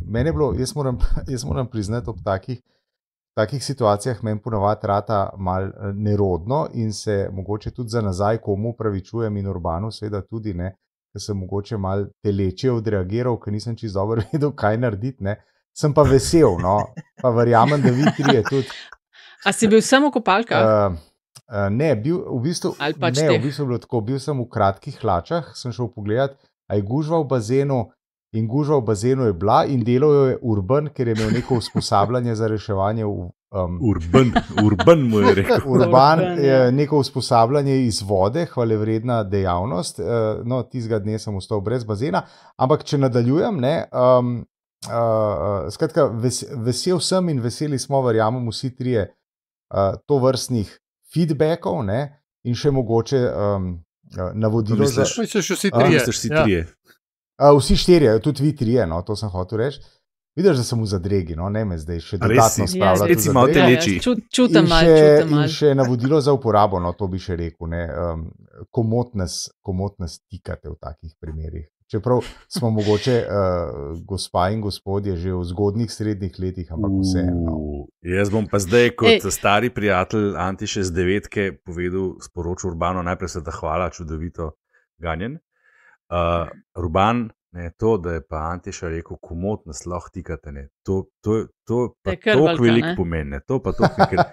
Mene je bilo, jaz moram priznati, ob takih situacijah meni ponavadi rata mal nerodno in se mogoče tudi za nazaj komu upravičujem in Urbanu seveda tudi, ne, ker sem mogoče mal teleče odreagiral, ker nisem čisto dobro vedel, kaj narediti, ne. Sem pa vesel, no, pa verjamem, da vi trije tudi. A si bil samo v kopalkah? Ne, v bistvu bilo tako, bil sem v kratkih hlačah, sem šel pogledat, a je gužva v bazenu in gužva v bazenu je bila in delal jo je Urban, ker je imel neko usposabljanje za reševanje Urban mu je rekel. Urban je neko usposabljanje iz vode, hvalevredna dejavnost, no, tistega dne sem ostal brez bazena, ampak če nadaljujem, ne, skratka, vesel sem in veseli smo, verjamem, vsi trije to vrstnih feedbackov, ne, in še mogoče navodilo za... Misliš vsi trije? Vsi 4, tudi vi 3, no, to sem hotel reči. Vidiš, da sem v zadregi, no, ne me zdaj še dodatno spravljati. Reci malo teleči. Čutam malo. In še navodilo za uporabo, no, to bi še rekel, ne, komot nas tikate v takih primerih. Čeprav smo mogoče gospa in gospodje že v zgodnjih srednjih letih, ampak vseeno. Jaz bom pa zdaj kot stari prijatelj Antiše z 9 povedal, sporočil Urbano, najprej se da hvala, čudovito ganjen. Urban, ne, to, da je pa Antiša rekel, komot nas lahko tikate, ne, to pa toliko veliko pomeni, to pa toliko, ker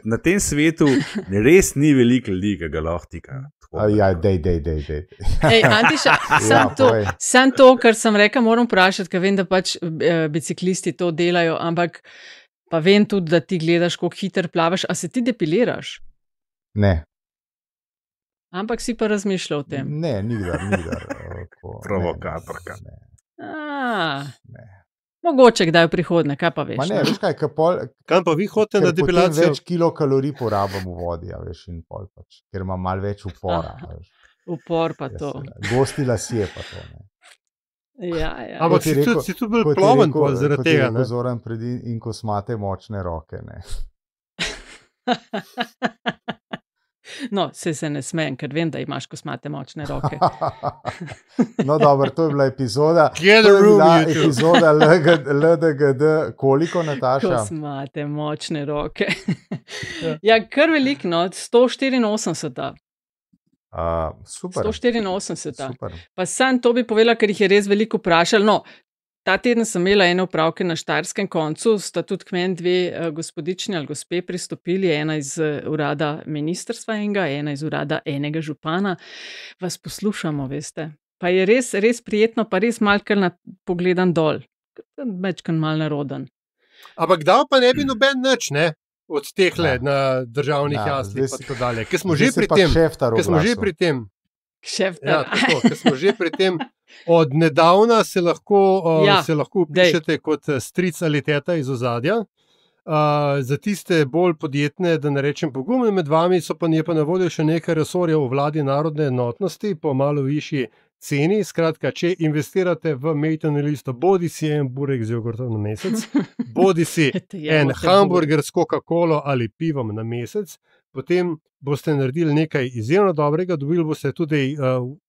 na tem svetu res ni veliko ljudi, ki ga lahko tikajo. Ja, dej. Ej, Antiša, sam to, kar sem rekel, moram vprašati, ker vem, da pač biciklisti to delajo, ampak pa vem tudi, da ti gledaš, koliko hiter plavaš, a se ti depiliraš? Ne. Ampak si pa razmišljal o tem? Ne, nikdar. Provokatorka. Ne. Mogoče kdaj v prihodnje, kaj pa veš? Ma ne, veš kaj, kam pa vi hodite na depilacijo? Potem več kilokalorij porabim v vodi, ja, veš, in pol pač, ker ima malo več upora. Upor pa to. Gosti lasje pa to, ne. Ja. Ampak si tudi bil ploven zaradi tega, ne? Kot je rekel Zoran Predin, in ko smate močne roke, ne. No, se ne smejem, ker vem, da imaš kosmate močne roke. No, dobro, to je bila epizoda. Epizoda LDGD. Koliko, Nataša? Kosmate močne roke. Ja, kar veliko, no, 184. Super. 184. Super. Pa sam to bi povedala, ker jih je res veliko vprašali. No, ta teden sem imela ene opravke na Štajerskem koncu, sta tudi k meni 2 gospodični ali gospe pristopili, ena iz urada ministrstva ena iz urada enega župana. Vas poslušamo, veste. Pa je res prijetno, pa res malo kar pogledan dol. Večkrat malo naroden. Ampak dal pa ne bi noben nič, ne? Od tehle na državnih jaslih pa tako dalje. Ker smo že pri tem. Ker smo že pri tem. Od nedavna se lahko pišete kot stric ali teta iz ozadja. Za tiste bolj podjetne, da ne rečem pogumne med vami, je pa na voljo še nekaj resorjev v vladi narodne enotnosti po malo višji ceni. Skratka, če investirate v Mejtano listo, bodi si en burek z jogurtom na mesec, bodi si en hamburger s Coca-Colo ali pivom na mesec, potem boste naredili nekaj izjemno dobrega, dobili boste tudi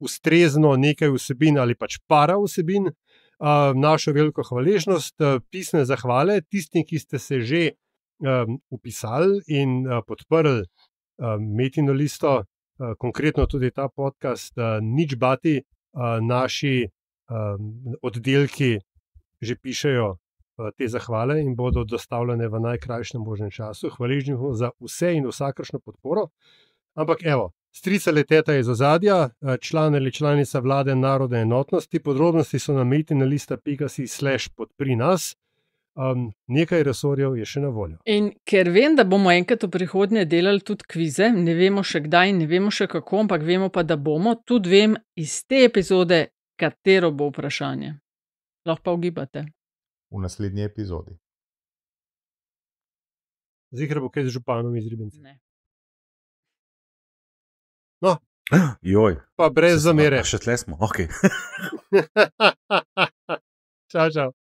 ustrezno nekaj vsebin ali pač para vsebin, našo veliko hvaležnost, pisne zahvale tistim, ki ste se že upisali in podprli Mejtino listo, konkretno tudi ta podcast, nič bati, naši oddelki že pišejo te zahvale in bodo dostavljene v najkrajšem možnem času. Hvaležni smo za vse in vsakršno podporo. Ampak evo, strica Leteta je iz ozadja, član ali članica vlade narodne enotnosti, podrobnosti so na mejtinalista.si/podpri nas. Nekaj resorjev je še na voljo. In ker vem, da bomo enkrat v prihodnje delali tudi kvize, ne vemo še kdaj, ne vemo še kako, ampak vemo pa, da bomo, tudi vem iz te epizode, katero bo vprašanje. Lahko pa ugibate. V naslednji epizodi. Ziher bo kaj z županom iz Ribnice. Ne. No, Joj. pa brez zamere. Še tle smo, ok. Čau, čau.